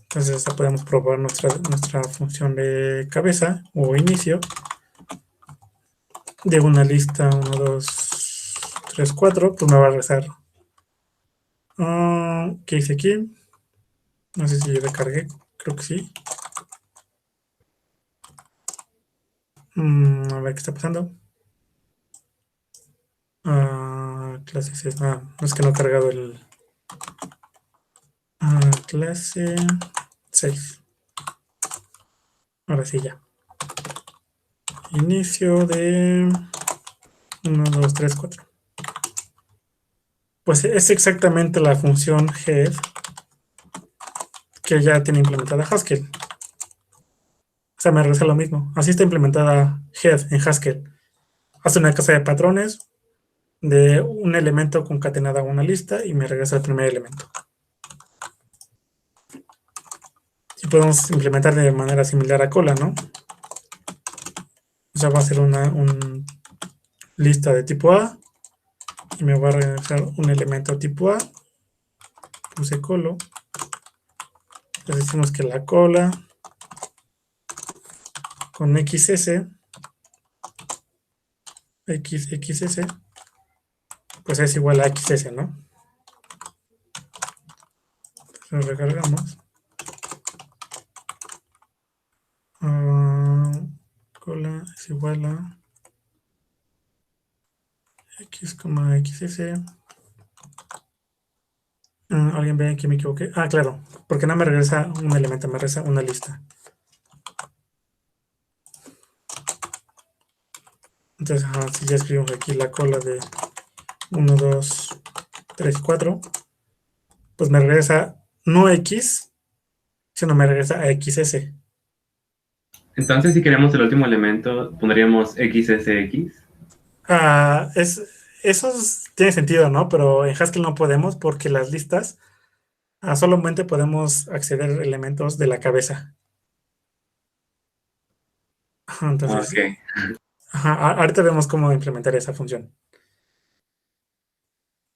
Entonces hasta podemos probar nuestra función de cabeza o inicio de una lista 1, 2, 3, 4, pues me va a regresar. ¿Qué hice aquí? No sé si yo recargué, creo que sí. A ver qué está pasando. Clase 6. No es que no he cargado el clase 6. Ahora sí ya. Inicio de 1, 2, 3, 4. Pues es exactamente la función head que ya tiene implementada Haskell. O sea, me regresa lo mismo. Así está implementada head en Haskell. Hace una casa de patrones de un elemento concatenado a una lista y me regresa el primer elemento. Y podemos implementar de manera similar a cola, ¿no? O sea, va a ser una lista de tipo A y me va a regresar un elemento tipo A. Puse colo Entonces decimos que la cola con XS, XS, pues es igual a XS, ¿no? Entonces lo recargamos. Cola es igual a X, XS. ¿Alguien ve que me equivoqué? Ah, claro, porque no me regresa un elemento, me regresa una lista. Entonces, si ya escribimos aquí la cola de 1, 2, 3 y 4, pues me regresa no X, sino me regresa a XS. Entonces, si queremos el último elemento, pondríamos XSX. Eso tiene sentido, ¿no? Pero en Haskell no podemos porque las listas solamente podemos acceder a elementos de la cabeza. Entonces, Ok. ahorita vemos cómo implementar esa función.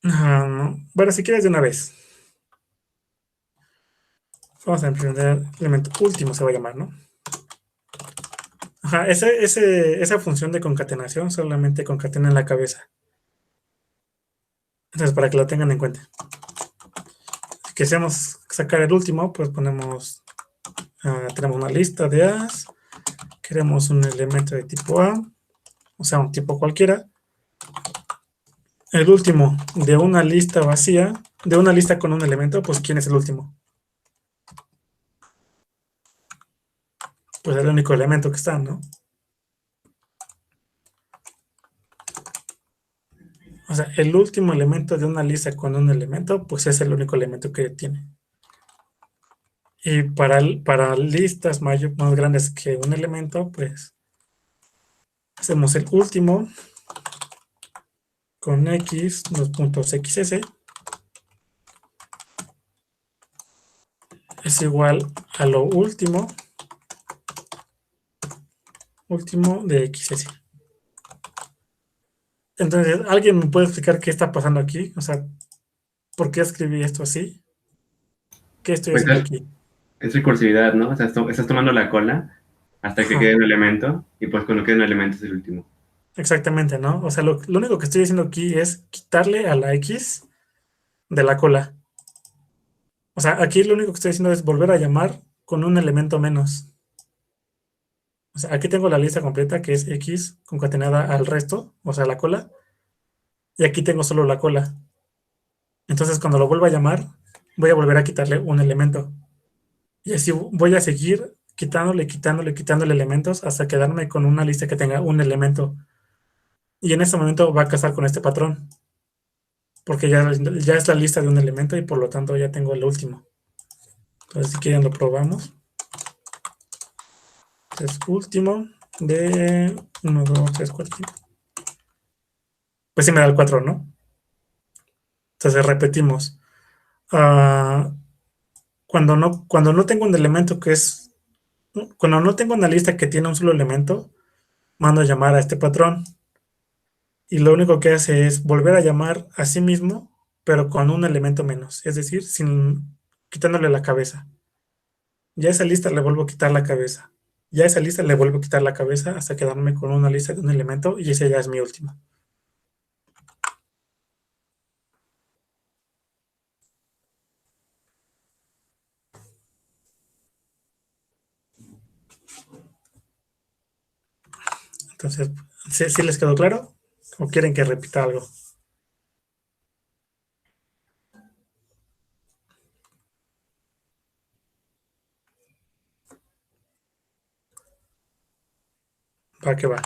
Bueno, si quieres de una vez. Vamos a implementar el elemento último, se va a llamar, ¿no? Esa función de concatenación solamente concatena en la cabeza. Entonces, para que lo tengan en cuenta. Si queremos sacar el último, pues ponemos, tenemos una lista de A's, queremos un elemento de tipo A, o sea, un tipo cualquiera. El último de una lista vacía, de una lista con un elemento, pues ¿quién es el último? Pues el único elemento que está, ¿no? O sea, el último elemento de una lista con un elemento, pues es el único elemento que tiene. Y para listas más grandes que un elemento, pues hacemos el último con X, los puntos XS, es igual a lo último de XS. Entonces, ¿alguien me puede explicar qué está pasando aquí? O sea, ¿por qué escribí esto así? ¿Qué estoy Pues haciendo aquí? es recursividad, ¿no? O sea, estás tomando la cola hasta que Ajá, quede un elemento y pues cuando quede un elemento es el último. exactamente, ¿no? O sea, lo único que estoy haciendo aquí es quitarle a la X de la cola. O sea, aquí lo único que estoy haciendo es volver a llamar con un elemento menos. O sea, aquí tengo la lista completa que es X concatenada al resto, o sea, la cola, y aquí tengo solo la cola. Entonces, cuando lo vuelva a llamar, voy a volver a quitarle un elemento. Y así voy a seguir quitándole elementos hasta quedarme con una lista que tenga un elemento. Y en este momento va a casar con este patrón, porque ya es la lista de un elemento y por lo tanto ya tengo el último. Entonces, si quieren, lo probamos. Entonces, último de 1, 2, 3, 4, 5. Pues sí me da el 4, ¿no? Entonces repetimos. Ah, cuando no tengo un elemento cuando no tengo una lista que tiene un solo elemento, mando a llamar a este patrón y lo único que hace es volver a llamar a sí mismo, pero con un elemento menos, es decir, quitándole la cabeza. Ya a esa lista le vuelvo a quitar la cabeza. Ya a esa lista le vuelvo a quitar la cabeza hasta quedarme con una lista de un elemento y ese ya es mi último. Entonces, ¿sí les quedó claro? ¿O quieren que repita algo? Va que va.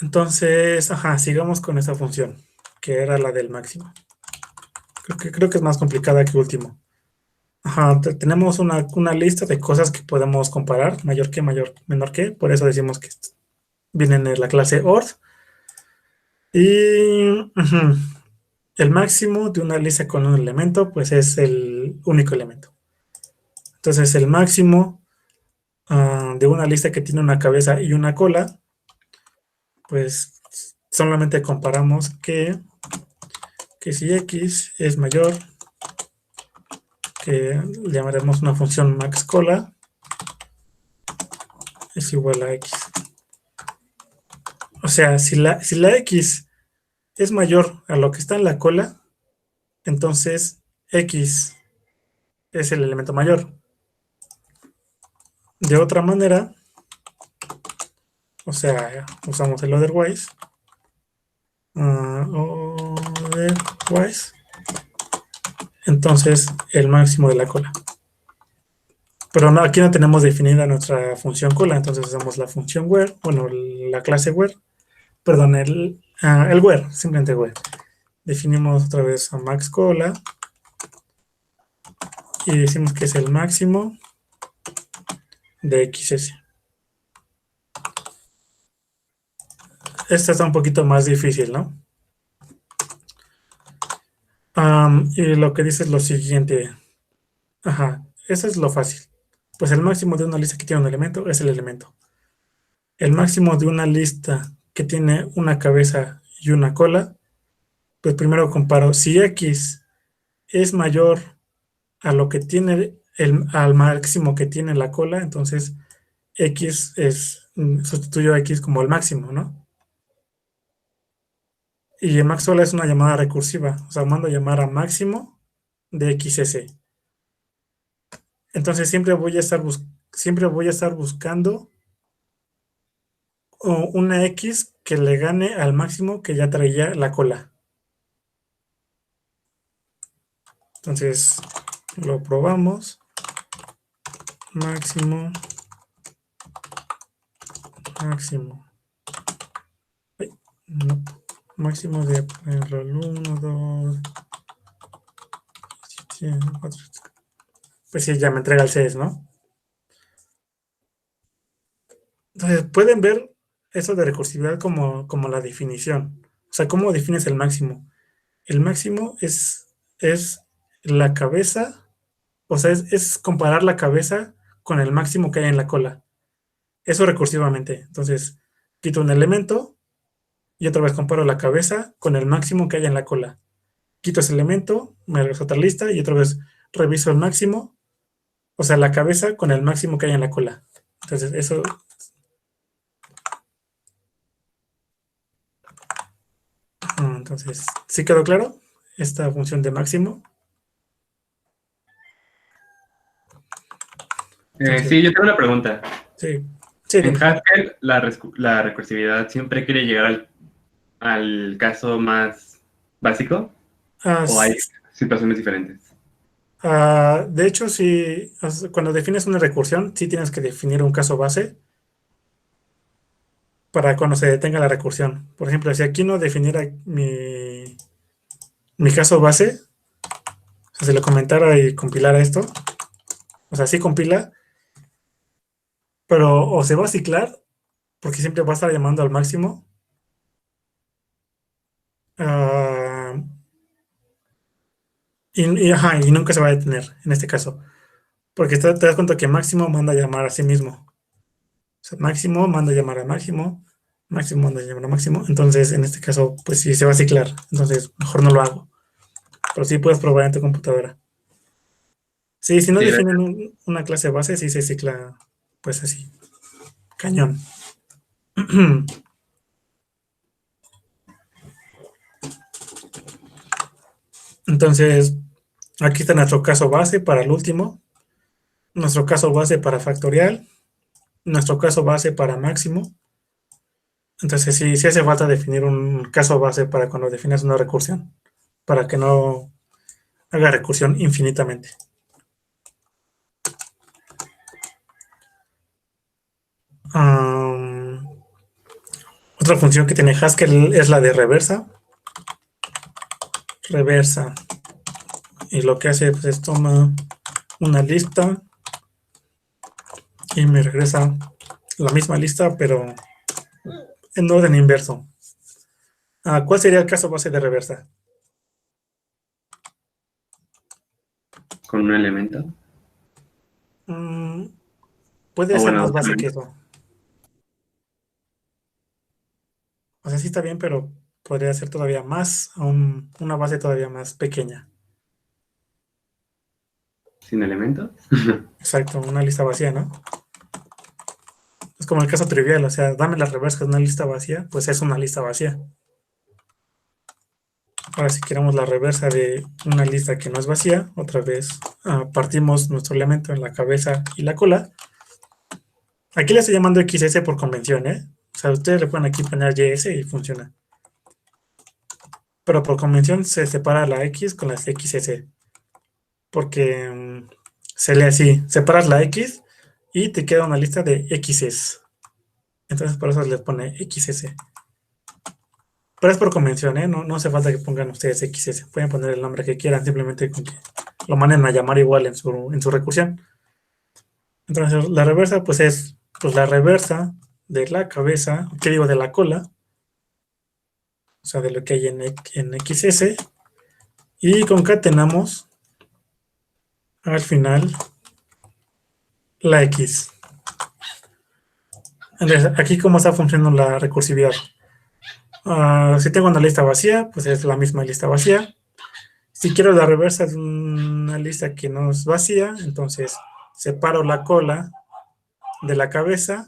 Entonces, sigamos con esa función, que era la del máximo. Creo que es más complicada que último. Tenemos una lista de cosas que podemos comparar, menor que, por eso decimos que vienen en la clase OR. Y el máximo de una lista con un elemento, pues es el único elemento. Entonces, el máximo de una lista que tiene una cabeza y una cola, pues solamente comparamos que si X es mayor que le llamaremos una función maxCola es igual a X. O sea, si la X es mayor a lo que está en la cola, entonces X es el elemento mayor. De otra manera, o sea, usamos el otherwise. Otherwise. Entonces, el máximo de la cola. Pero no, aquí no tenemos definida nuestra función cola, entonces usamos la función where, bueno, la clase where, perdón, el where, simplemente where. Definimos otra vez a max cola y decimos que es el máximo de XS. Esta está un poquito más difícil, ¿no? Y lo que dice es lo siguiente. Ajá, eso es lo fácil. Pues el máximo de una lista que tiene un elemento es el elemento. El máximo de una lista que tiene una cabeza y una cola, pues primero comparo si X es mayor a lo que tiene al máximo que tiene la cola, entonces X sustituyo a X como el máximo, ¿no? Y el max cola es una llamada recursiva, o sea, mando a llamar a máximo de XS. Entonces siempre voy a estar buscando una X que le gane al máximo que ya traía la cola. Entonces lo probamos. Máximo. Ay, no. Máximo de el 1, 2, 7, 4. Pues sí, ya me entrega el 6, ¿no? Entonces pueden ver eso de recursividad como la definición. O sea, ¿cómo defines el máximo? El máximo es la cabeza, o sea, es comparar la cabeza con el máximo que hay en la cola. Eso recursivamente. Entonces, quito un elemento y otra vez comparo la cabeza con el máximo que hay en la cola. Quito ese elemento, me regreso a otra lista y otra vez reviso el máximo, o sea, la cabeza con el máximo que hay en la cola. Entonces, eso. Entonces, ¿sí quedó claro esta función de máximo? Entonces, Sí, yo tengo una pregunta. sí, sí, En dime. Haskell, la recursividad siempre quiere llegar al caso más básico, Ah, o hay situaciones diferentes. de hecho, sí, cuando defines una recursión, sí tienes que definir un caso base para cuando se detenga la recursión. Por ejemplo, si aquí no definiera mi caso base, o sea, si le comentara y compilara esto, o sea, sí compila, pero o se va a ciclar, porque siempre va a estar llamando al máximo, ah, ajá, y nunca se va a detener en este caso, porque te das cuenta que máximo manda a llamar a sí mismo. O sea, máximo manda a llamar a máximo, máximo manda a llamar a máximo, entonces en este caso, pues sí se va a ciclar, entonces mejor no lo hago, pero sí puedes probar en tu computadora. Sí, si no Sí, definen una clase base, sí se cicla, pues así, cañón. Entonces, aquí está nuestro caso base para el último, nuestro caso base para factorial, nuestro caso base para máximo. Entonces, sí hace falta definir un caso base para cuando defines una recursión, para que no haga recursión infinitamente. Otra función que tiene Haskell es la de reversa. Reversa. Y lo que hace pues, es toma una lista y me regresa la misma lista, pero en orden inverso. ¿Cuál sería el caso base de reversa? con un elemento. Puede O ser bueno, más dos base que elementos. eso. O sea, sí está bien, pero podría ser todavía más, una base todavía más pequeña. sin elementos. Exacto, una lista vacía, ¿no? Es como el caso trivial, o sea, dame la reversa de una lista vacía, pues es una lista vacía. Ahora, si queremos la reversa de una lista que no es vacía, otra vez partimos nuestro elemento en la cabeza y la cola. Aquí le estoy llamando XS por convención, ¿eh? O sea, ustedes le pueden aquí poner YS y funciona. Pero por convención se separa la X con las XS. Porque se lee así, separas la X y te queda una lista de XS. Entonces por eso les pone XS. Pero es por convención, ¿eh? No hace falta que pongan ustedes XS. Pueden poner el nombre que quieran, simplemente con que lo manden a llamar igual en su recursión. Entonces la reversa pues es pues, la reversa de la cabeza, ¿qué digo? De la cola. O sea, de lo que hay en XS. Y concatenamos al final la X. Entonces, aquí cómo está funcionando la recursividad. Si tengo una lista vacía, pues es la misma lista vacía. Si quiero la reversa de una lista que no es vacía, entonces separo la cola de la cabeza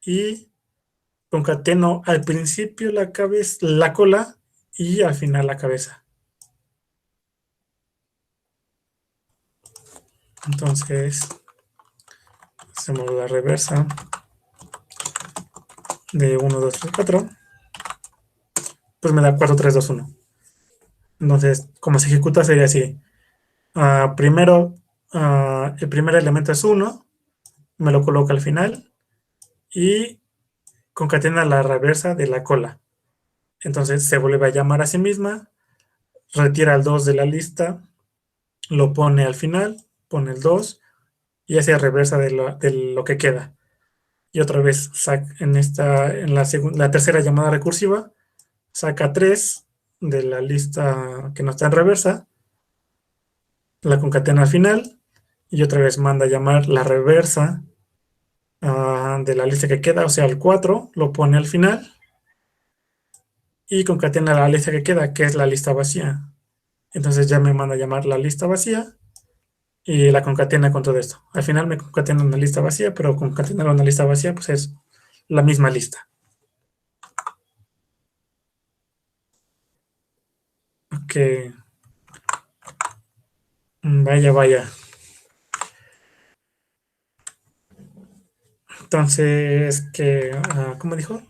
y concateno al principio la cola y al final la cabeza. Entonces, hacemos la reversa de 1, 2, 3, 4. Pues me da 4, 3, 2, 1. Entonces, como se ejecuta sería así. Primero, el primer elemento es 1, me lo coloco al final y concatena la reversa de la cola. Entonces se vuelve a llamar a sí misma, retira el 2 de la lista, lo pone al final, pone el 2 y hace reversa de lo que queda. Y otra vez la tercera llamada recursiva, saca 3 de la lista que no está en reversa, la concatena al final y otra vez manda a llamar la reversa de la lista que queda, o sea, el 4, lo pone al final y concatena la lista que queda, que es la lista vacía. Entonces ya me manda a llamar la lista vacía y la concatena con todo esto. Al final me concatena una lista vacía, pero concatenar una lista vacía pues es la misma lista. Ok. Vaya, vaya. Entonces, ¿cómo dijo?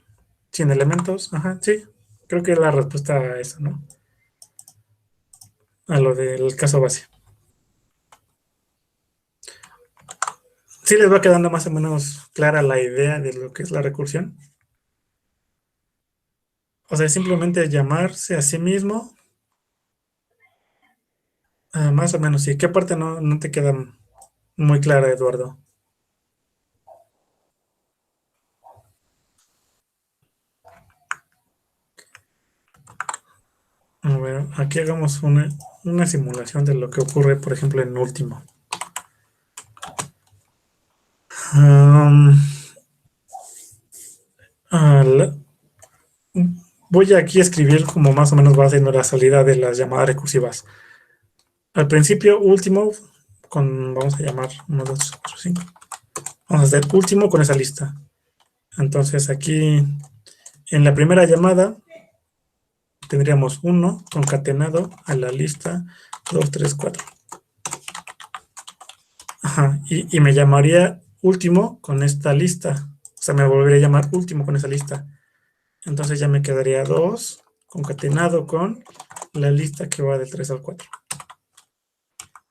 Sin elementos. Ajá, sí. Creo que es la respuesta a eso, ¿no? A lo del caso base. ¿Sí les va quedando más o menos clara la idea de lo que es la recursión? O sea, simplemente llamarse a sí mismo. Más o menos, sí. ¿Qué parte no te queda muy clara, Eduardo? A ver, aquí hagamos una simulación de lo que ocurre, por ejemplo, en último. Voy aquí a escribir como más o menos va haciendo la salida de las llamadas recursivas. Al principio, último, vamos a llamar 1, 2, 3, 4, 5. Vamos a hacer último con esa lista. Entonces aquí, en la primera llamada, tendríamos 1 concatenado a la lista 2, 3, 4. Ajá, y me llamaría último con esta lista. O sea, me volvería a llamar último con esa lista. Entonces ya me quedaría 2 concatenado con la lista que va del 3 al 4.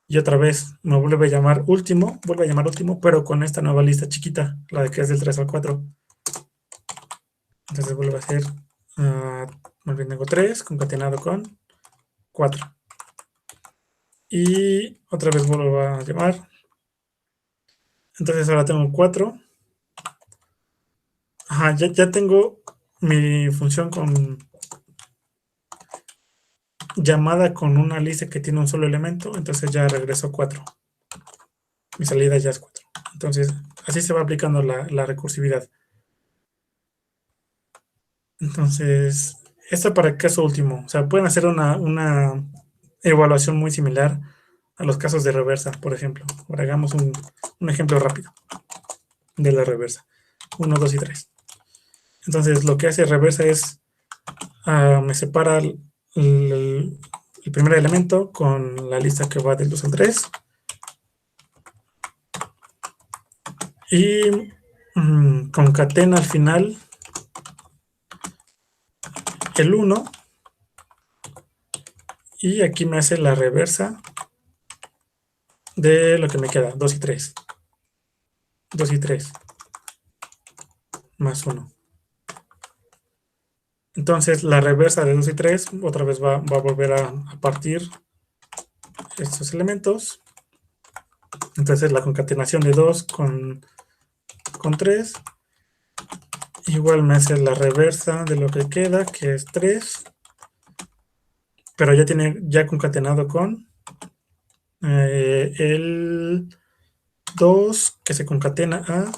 Y otra vez me vuelve a llamar último, pero con esta nueva lista chiquita, la de que es del 3 al 4. Entonces vuelve a ser, más bien tengo 3 concatenado con 4. Y otra vez vuelvo a llamar. Entonces ahora tengo 4. Ajá, ya tengo mi función con llamada con una lista que tiene un solo elemento, entonces ya regreso 4. Mi salida ya es 4. Entonces, así se va aplicando la recursividad. Entonces, esto para el caso último. O sea, pueden hacer una evaluación muy similar a los casos de reversa, por ejemplo. Ahora hagamos un ejemplo rápido de la reversa. 1, 2 y 3. Entonces, lo que hace reversa es, me separa el primer elemento con la lista que va del 2 al 3. Y concatena al final el 1. Y aquí me hace la reversa de lo que me queda, 2 y 3. 2 y 3. Más 1. Entonces, la reversa de 2 y 3 otra vez va a volver a partir estos elementos. Entonces, la concatenación de 2 con 3. Igual me hace la reversa de lo que queda, que es 3. Pero ya tiene concatenado con el 2 que se concatena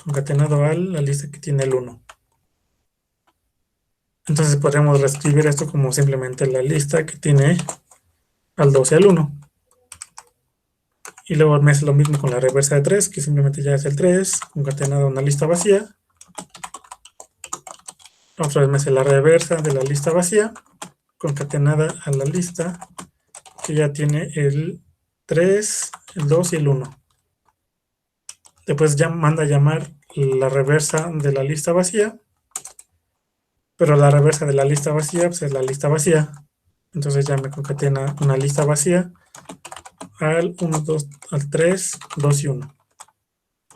concatenado a la lista que tiene el 1. Entonces podríamos reescribir esto como simplemente la lista que tiene al 2 y al 1. Y luego me hace lo mismo con la reversa de 3, que simplemente ya es el 3 concatenado a una lista vacía. Otra vez me hace la reversa de la lista vacía concatenada a la lista que ya tiene el 3, el 2 y el 1. Después ya manda a llamar la reversa de la lista vacía, pero la reversa de la lista vacía pues es la lista vacía. Entonces ya me concatena una lista vacía al 1, 2, al 3, 2 y 1.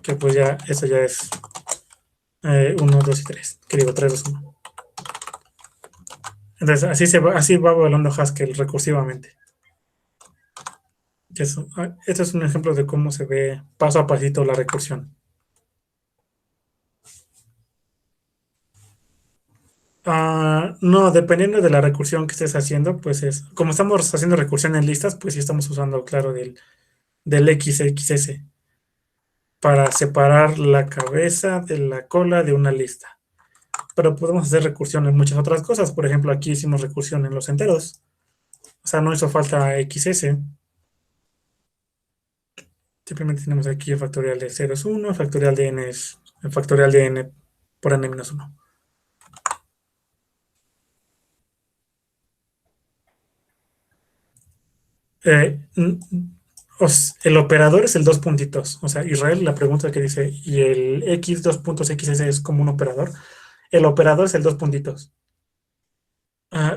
Que pues ya, eso ya es 1, 2 y 3. Que digo 3, 2, 1. Entonces así va evaluando Haskell recursivamente. Esto es un ejemplo de cómo se ve paso a pasito la recursión. No, dependiendo de la recursión que estés haciendo, pues como estamos haciendo recursión en listas, pues sí estamos usando, claro, del XXS para separar la cabeza de la cola de una lista. Pero podemos hacer recursión en muchas otras cosas. Por ejemplo, aquí hicimos recursión en los enteros. O sea, no hizo falta XS. Simplemente tenemos aquí el factorial de 0 es 1, el factorial de n es el factorial de n por n menos 1. El operador es el 2 puntitos. O sea, Israel, la pregunta que dice, ¿y el x 2 puntos xs es como un operador? El operador es el 2 puntitos.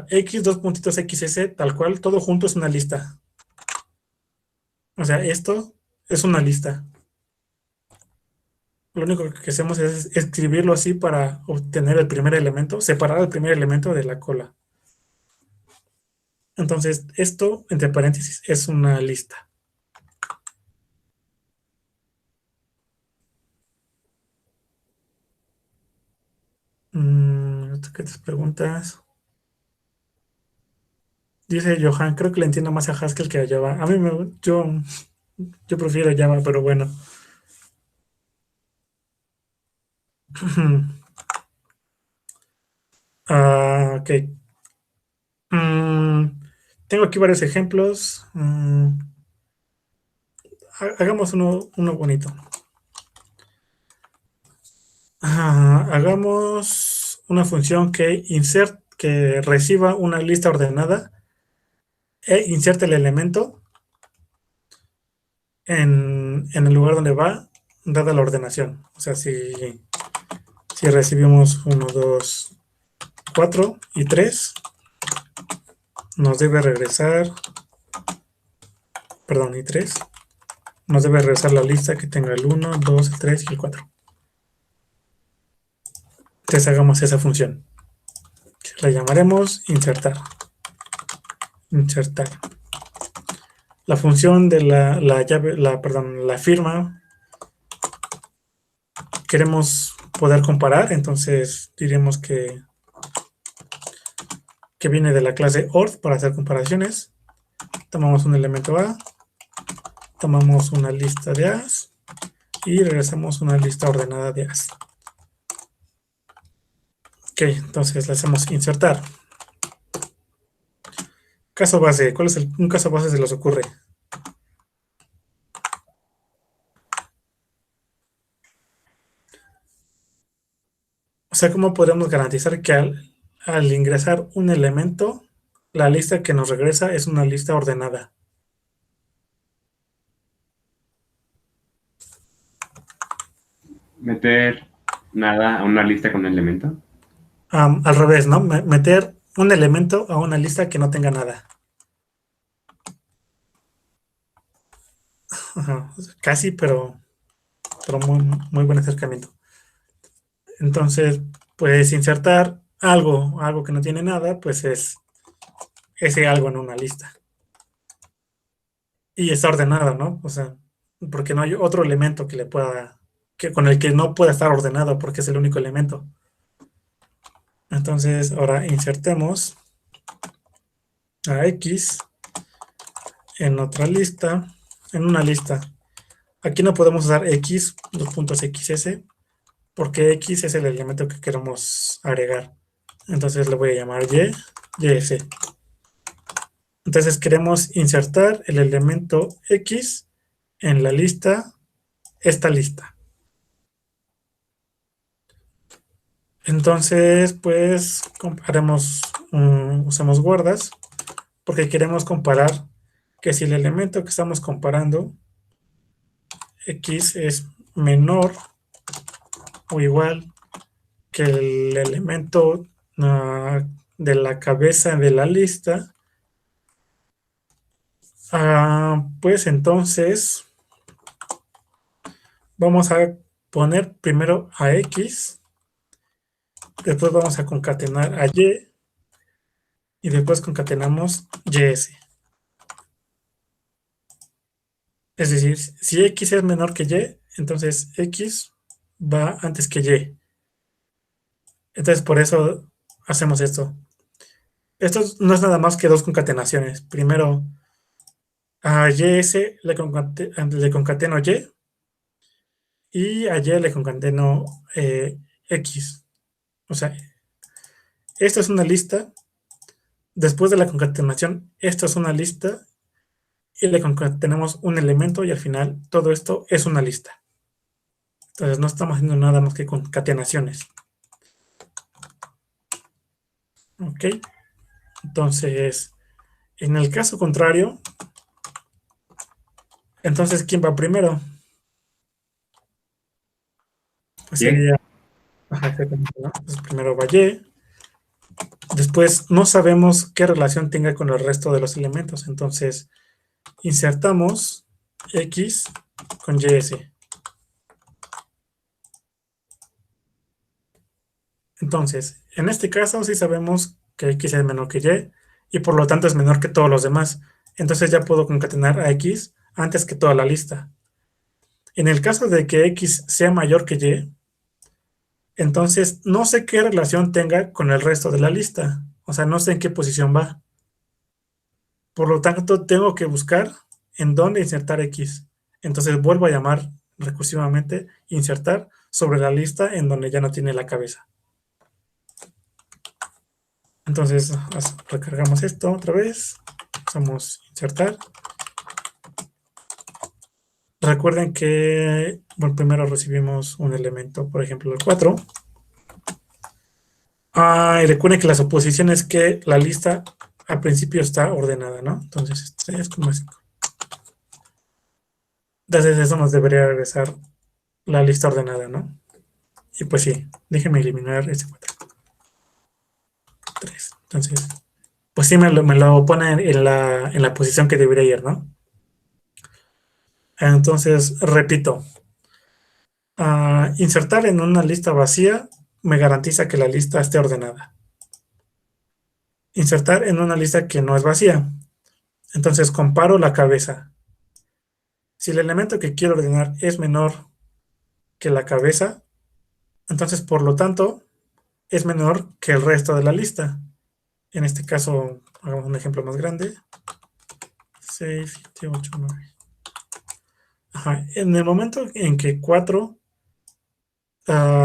X 2 puntitos xs, tal cual, todo junto es una lista. O sea, esto es una lista. Lo único que hacemos es escribirlo así para obtener el primer elemento, separar el primer elemento de la cola. Entonces, esto, entre paréntesis, es una lista. ¿Qué te preguntas? Dice Johan, creo que le entiendo más a Haskell que a Java. A mí yo prefiero Java, pero bueno. Ok. Tengo aquí varios ejemplos. Hagamos uno bonito. Hagamos una función que reciba una lista ordenada e inserte el elemento en el lugar donde va, dada la ordenación. O sea, si recibimos 1, 2, 4 y 3, nos debe regresar, perdón, y 3, nos debe regresar la lista que tenga el 1, 2, el 3 y el 4. Entonces hagamos esa función. La llamaremos insertar. Insertar. La función de la firma, queremos poder comparar, entonces diremos que viene de la clase ORD para hacer comparaciones. Tomamos un elemento A, tomamos una lista de A's y regresamos una lista ordenada de A's. Ok, entonces le hacemos insertar. Caso base, ¿cuál es un caso base se les ocurre? O sea, ¿cómo podemos garantizar que al ingresar un elemento, la lista que nos regresa es una lista ordenada? Meter nada a una lista con un elemento. Al revés, ¿no? Meter un elemento a una lista que no tenga nada. Ajá, casi, pero muy buen acercamiento. Entonces, pues insertar algo que no tiene nada, pues es ese algo en una lista. Y está ordenado, ¿no? O sea, porque no hay otro elemento que le pueda, con el que no pueda estar ordenado, porque es el único elemento. Entonces, ahora insertemos a X en otra lista, en una lista. Aquí no podemos usar X, los puntos XS, porque X es el elemento que queremos agregar. Entonces le voy a llamar YS. Entonces queremos insertar el elemento X en la lista, esta lista. Entonces, pues, usamos guardas, porque queremos comparar que si el elemento que estamos comparando, X, es menor o igual que el elemento de la cabeza de la lista, pues entonces vamos a poner primero a X, después vamos a concatenar a Y y después concatenamos YS. Es decir, si X es menor que Y, entonces X va antes que Y. Entonces por eso hacemos esto. Esto no es nada más que dos concatenaciones. Primero a YS le concateno y a Y le concateno X. O sea, esto es una lista. Después de la concatenación, esto es una lista y le concatenamos un elemento y al final todo esto es una lista. Entonces no estamos haciendo nada más que concatenaciones. Ok. Entonces, en el caso contrario, entonces, ¿quién va primero? Pues ¿Bien? sería, ajá, exactamente, ¿no? Pues primero va Y. Después no sabemos qué relación tenga con el resto de los elementos. Entonces, insertamos X con YS. Entonces, en este caso sí sabemos que X es menor que Y por lo tanto es menor que todos los demás. Entonces ya puedo concatenar a X antes que toda la lista. En el caso de que X sea mayor que Y, entonces no sé qué relación tenga con el resto de la lista. O sea, no sé en qué posición va. Por lo tanto, tengo que buscar en dónde insertar X. Entonces vuelvo a llamar recursivamente insertar sobre la lista en donde ya no tiene la cabeza. Entonces recargamos esto otra vez. Usamos insertar. Recuerden que bueno, primero recibimos un elemento, por ejemplo el 4. Y recuerden que las oposiciones que la lista al principio está ordenada, ¿no? Entonces, 3,5. Entonces, eso nos debería regresar la lista ordenada, ¿no? Y pues sí, déjenme eliminar ese 4. 3. Entonces, pues sí me lo pone en la posición que debería ir, ¿no? Entonces, repito, insertar en una lista vacía me garantiza que la lista esté ordenada. Insertar en una lista que no es vacía. Entonces, comparo la cabeza. Si el elemento que quiero ordenar es menor que la cabeza, entonces, por lo tanto, es menor que el resto de la lista. En este caso, hagamos un ejemplo más grande. 6, 7, 8, 9. Ajá. En el momento en que 4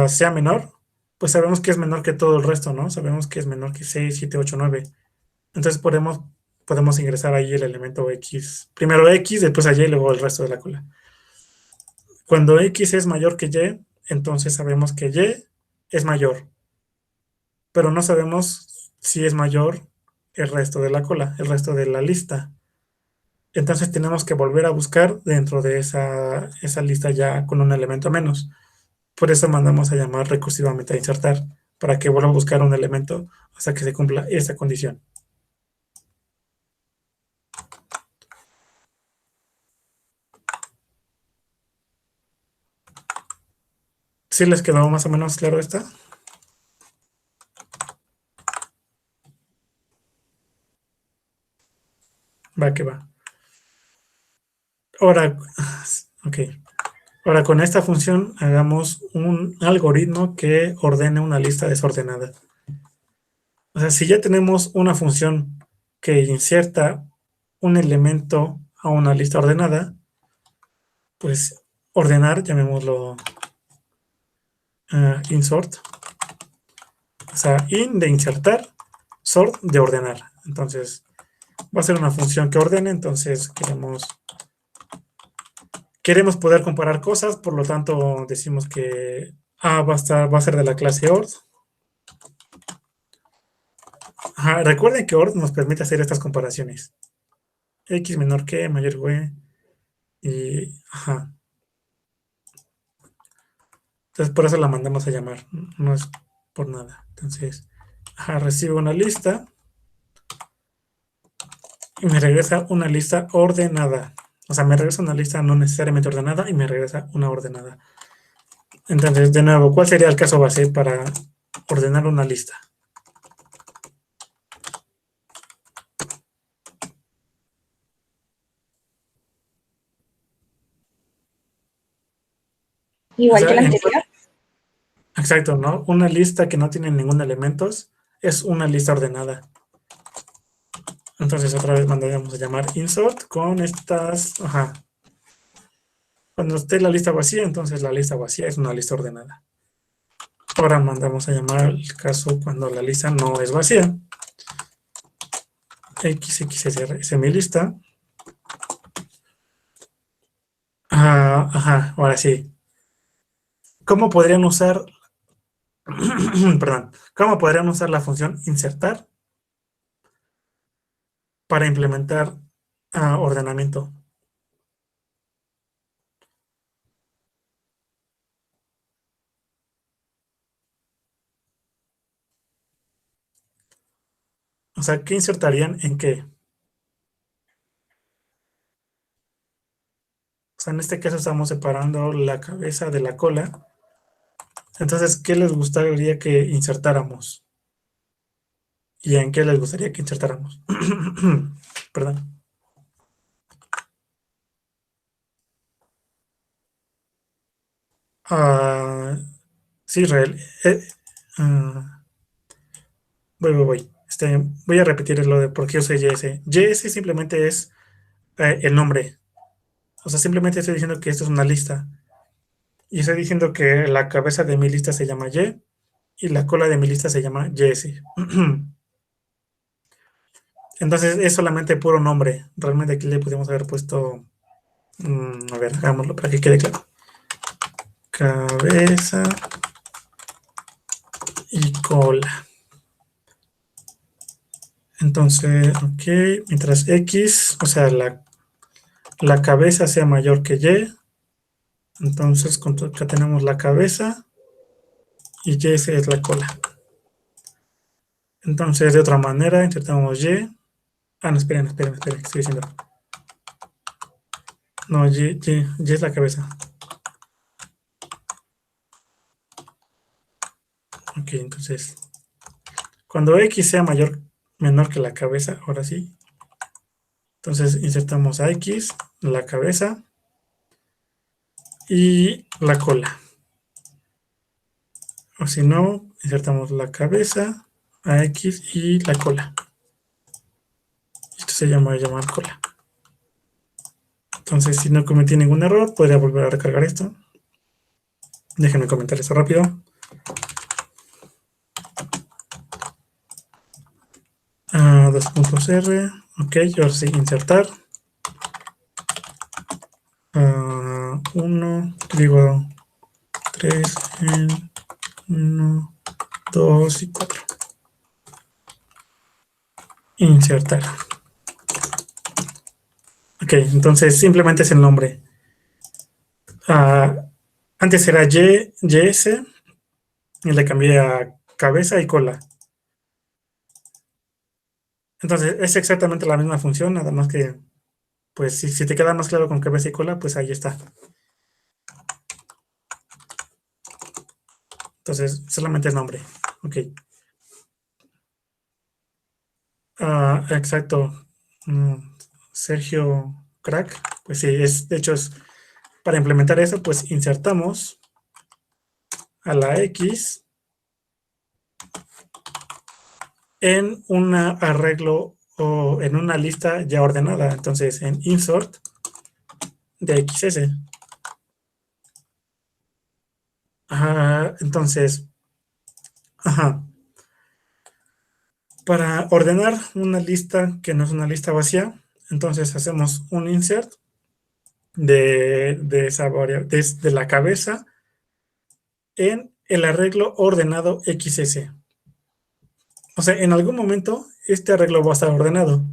sea menor, pues sabemos que es menor que todo el resto, ¿no? Sabemos que es menor que 6, 7, 8, 9. Entonces podemos ingresar ahí el elemento X. Primero X, después a Y y luego el resto de la cola. Cuando X es mayor que Y, entonces sabemos que Y es mayor, pero no sabemos si es mayor el resto de la cola, el resto de la lista. Entonces tenemos que volver a buscar dentro de esa lista ya con un elemento menos. Por eso mandamos a llamar recursivamente a insertar, para que vuelva a buscar un elemento hasta que se cumpla esa condición. ¿Sí les quedó más o menos claro esta? Va que va. Ahora, ok. Ahora con esta función hagamos un algoritmo que ordene una lista desordenada. O sea, si ya tenemos una función que inserta un elemento a una lista ordenada, pues ordenar, llamémoslo insort. O sea, in de insertar, sort de ordenar. Entonces, va a ser una función que ordene, entonces queremos poder comparar cosas, por lo tanto decimos que A va a ser de la clase ord. Ajá, recuerden que ord nos permite hacer estas comparaciones. X menor que, mayor que, y ajá. Entonces por eso la mandamos a llamar, no es por nada. Entonces, ajá, recibe una lista y me regresa una lista ordenada. O sea, me regresa una lista no necesariamente ordenada y me regresa una ordenada. Entonces, de nuevo, ¿cuál sería el caso base para ordenar una lista? Igual O que sea, la anterior. exacto, ¿no? Una lista que no tiene ningún elementos es una lista ordenada. Entonces, otra vez mandaríamos a llamar insert con estas, ajá. Cuando esté la lista vacía, entonces la lista vacía es una lista ordenada. Ahora mandamos a llamar el caso cuando la lista no es vacía. XXSR es mi lista. Ajá, ahora sí. ¿Cómo podrían usar, perdón, cómo podrían usar la función insertar para implementar ordenamiento? O sea, ¿qué insertarían en qué? O sea, en este caso estamos separando la cabeza de la cola. Entonces, ¿qué les gustaría que insertáramos? ¿Y en qué les gustaría que insertáramos? Perdón. Sí, Israel. Ah, voy. Voy a repetir lo de por qué usé JS. JS simplemente es el nombre. O sea, simplemente estoy diciendo que esto es una lista. Y estoy diciendo que la cabeza de mi lista se llama y la cola de mi lista se llama JS. Entonces es solamente puro nombre. Realmente aquí le podríamos haber puesto. A ver, hagámoslo para que quede claro. Cabeza y cola. Entonces, ok, mientras X, o sea, la cabeza sea mayor que Y, entonces acá tenemos la cabeza y Y es la cola. Entonces, de otra manera, insertamos Y. No, esperen, ¿qué estoy diciendo? No, Y es la cabeza. Ok, entonces, cuando X sea menor que la cabeza, ahora sí. Entonces, insertamos a X, la cabeza y la cola. O si no, insertamos la cabeza, a X y la cola. Esto se llama llamar cola. Entonces, si no cometí ningún error, podría volver a recargar esto. Déjenme comentar eso rápido. 2.R, Ok, ahora sí, insertar. 1, digo 3 en 1, 2 y 4. Insertar. Ok, entonces simplemente es el nombre. Antes era YS y le cambié a cabeza y cola. Entonces es exactamente la misma función, nada más que, pues si te queda más claro con cabeza y cola, pues ahí está. Entonces solamente es nombre. Ok. Exacto. Mm, Sergio Crack. Pues sí, de hecho es para implementar eso, pues insertamos a la X en un arreglo o en una lista ya ordenada. Entonces en insert de XS. Entonces, para ordenar una lista que no es una lista vacía, entonces hacemos un insert de esa variable, desde la cabeza en el arreglo ordenado XS. O sea, en algún momento este arreglo va a estar ordenado.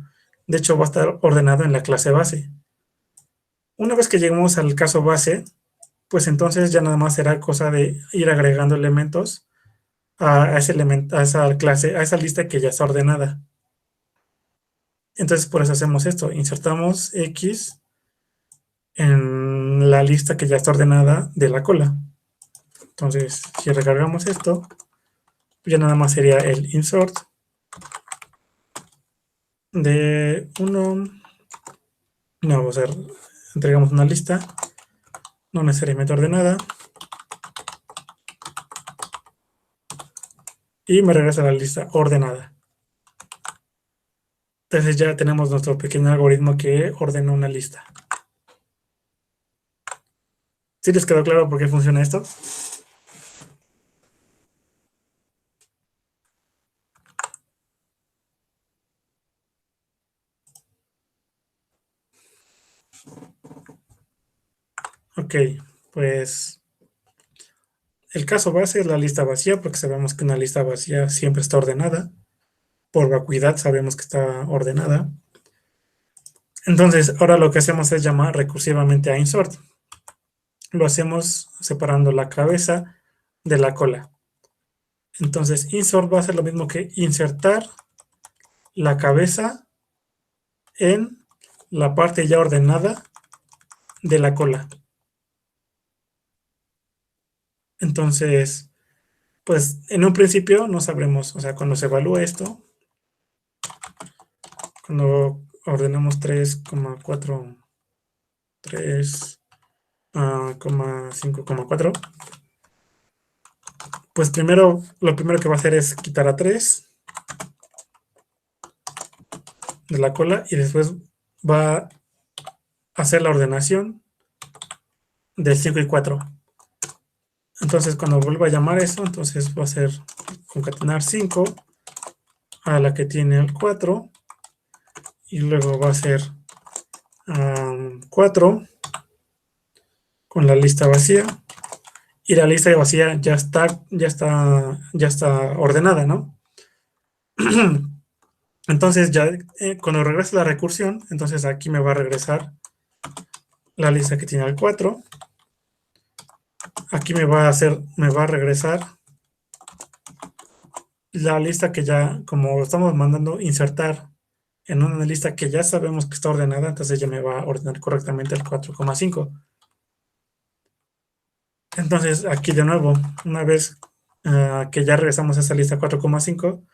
De hecho, va a estar ordenado en la clase base. Una vez que lleguemos al caso base, pues entonces ya nada más será cosa de ir agregando elementos a ese elemento, a esa clase, a esa lista que ya está ordenada. Entonces por eso hacemos esto, insertamos X en la lista que ya está ordenada de la cola. Entonces, si recargamos esto, ya nada más sería el insert de 1. No, vamos a ver, entregamos una lista, no necesariamente ordenada, y me regresa a la lista ordenada. Entonces ya tenemos nuestro pequeño algoritmo que ordena una lista. ¿Sí les quedó claro por qué funciona esto? Ok, pues el caso base es la lista vacía, porque sabemos que una lista vacía siempre está ordenada. Por vacuidad sabemos que está ordenada. Entonces, ahora lo que hacemos es llamar recursivamente a insert. Lo hacemos separando la cabeza de la cola. Entonces, insert va a ser lo mismo que insertar la cabeza en la parte ya ordenada de la cola. Entonces, pues en un principio no sabremos, o sea, cuando se evalúe esto, cuando ordenamos 3,4, 3,5,4, pues primero, lo primero que va a hacer es quitar a 3 de la cola y después va a hacer la ordenación del 5 y 4. Entonces, cuando vuelva a llamar eso, entonces va a ser concatenar 5 a la que tiene el 4 y luego va a ser 4 con la lista vacía y la lista vacía ya está ordenada, ¿no? Entonces ya cuando regrese la recursión, entonces aquí me va a regresar la lista que tiene el 4. Aquí me va a regresar la lista que ya, como estamos mandando insertar en una lista que ya sabemos que está ordenada, entonces ya me va a ordenar correctamente el 4,5. Entonces aquí de nuevo, una vez que ya regresamos a esa lista 4,5,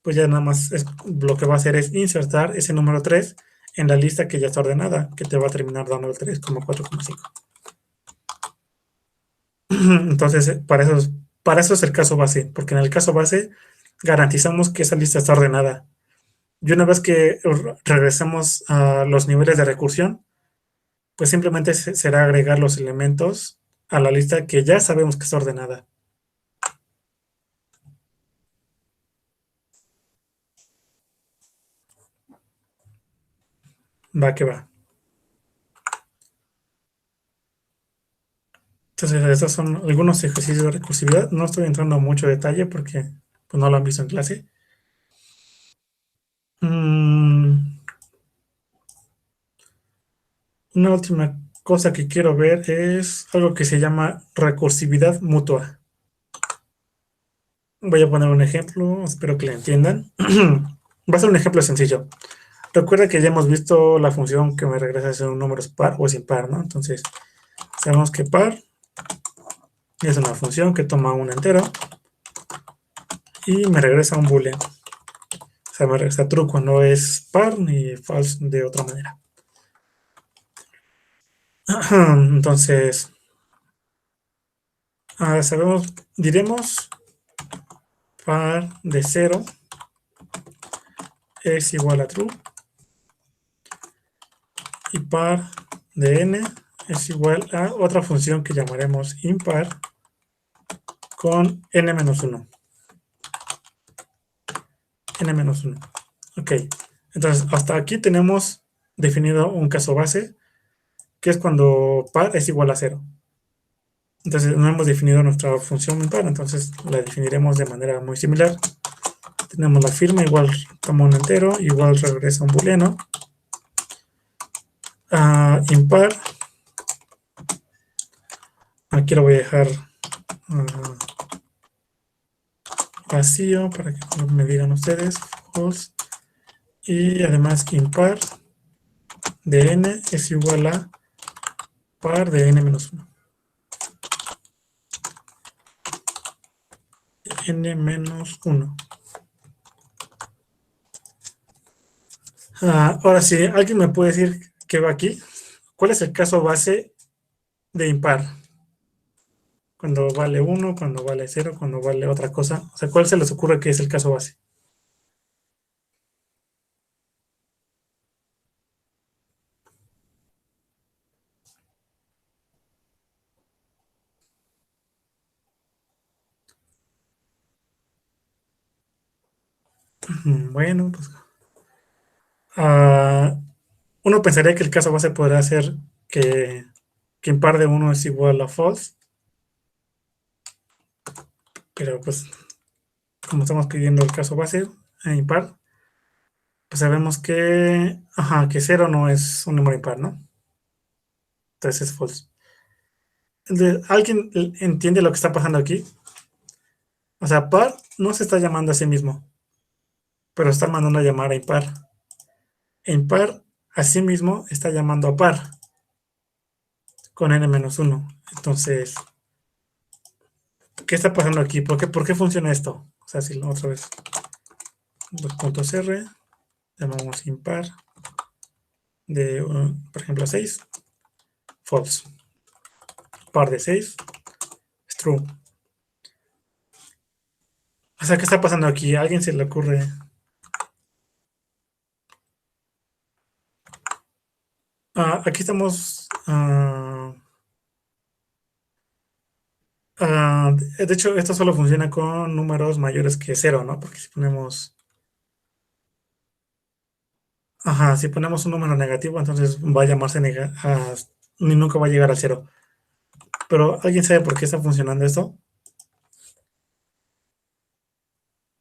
pues ya nada más lo que va a hacer es insertar ese número 3 en la lista que ya está ordenada, que te va a terminar dando el 3,4,5. Entonces, para eso es el caso base, porque en el caso base garantizamos que esa lista está ordenada. Y una vez que regresemos a los niveles de recursión, pues simplemente será agregar los elementos a la lista que ya sabemos que está ordenada. Va que va. Entonces, estos son algunos ejercicios de recursividad. No estoy entrando a mucho detalle porque pues, no lo han visto en clase. Una última cosa que quiero ver es algo que se llama recursividad mutua. Voy a poner un ejemplo, espero que lo entiendan. Va a ser un ejemplo sencillo. Recuerda que ya hemos visto la función que me regresa si un número es par o es impar, ¿no? Entonces, sabemos que par es una función que toma un entero y me regresa un boolean. O sea, me regresa true cuando es par ni false de otra manera. Entonces, sabemos, diremos par de 0 es igual a true y par de n es igual a otra función que llamaremos impar con n-1. n-1. Ok, entonces hasta aquí tenemos definido un caso base, que es cuando par es igual a 0. Entonces no hemos definido nuestra función impar, entonces la definiremos de manera muy similar. Tenemos la firma, igual toma un entero, igual regresa un booleano. Impar, aquí lo voy a dejar vacío para que me digan ustedes, false. Y además impar de n es igual a par de n-1. n-1. Ahora sí, ¿alguien me puede decir qué va aquí? ¿Cuál es el caso base de impar? Cuando vale 1, cuando vale 0, cuando vale otra cosa. O sea, ¿cuál se les ocurre que es el caso base? Bueno, pues uno pensaría que el caso base podría ser que impar de 1 es igual a false, pero pues como estamos pidiendo el caso base impar, pues sabemos que 0 no es un número impar, ¿no? Entonces es false. ¿Alguien entiende lo que está pasando aquí? O sea, par no se está llamando a sí mismo, pero está mandando a llamar a impar. Impar a sí mismo está llamando a par con n-1. Entonces, ¿qué está pasando aquí? ¿Por qué funciona esto? O sea, si otra vez, 2.r, llamamos impar de, por ejemplo, 6, false. Par de 6 es true. O sea, ¿qué está pasando aquí? ¿A alguien se le ocurre? Aquí estamos... de hecho, esto solo funciona con números mayores que 0, ¿no? Porque si ponemos... si ponemos un número negativo, entonces va a llamarse ni nunca va a llegar al 0. Pero, ¿alguien sabe por qué está funcionando esto?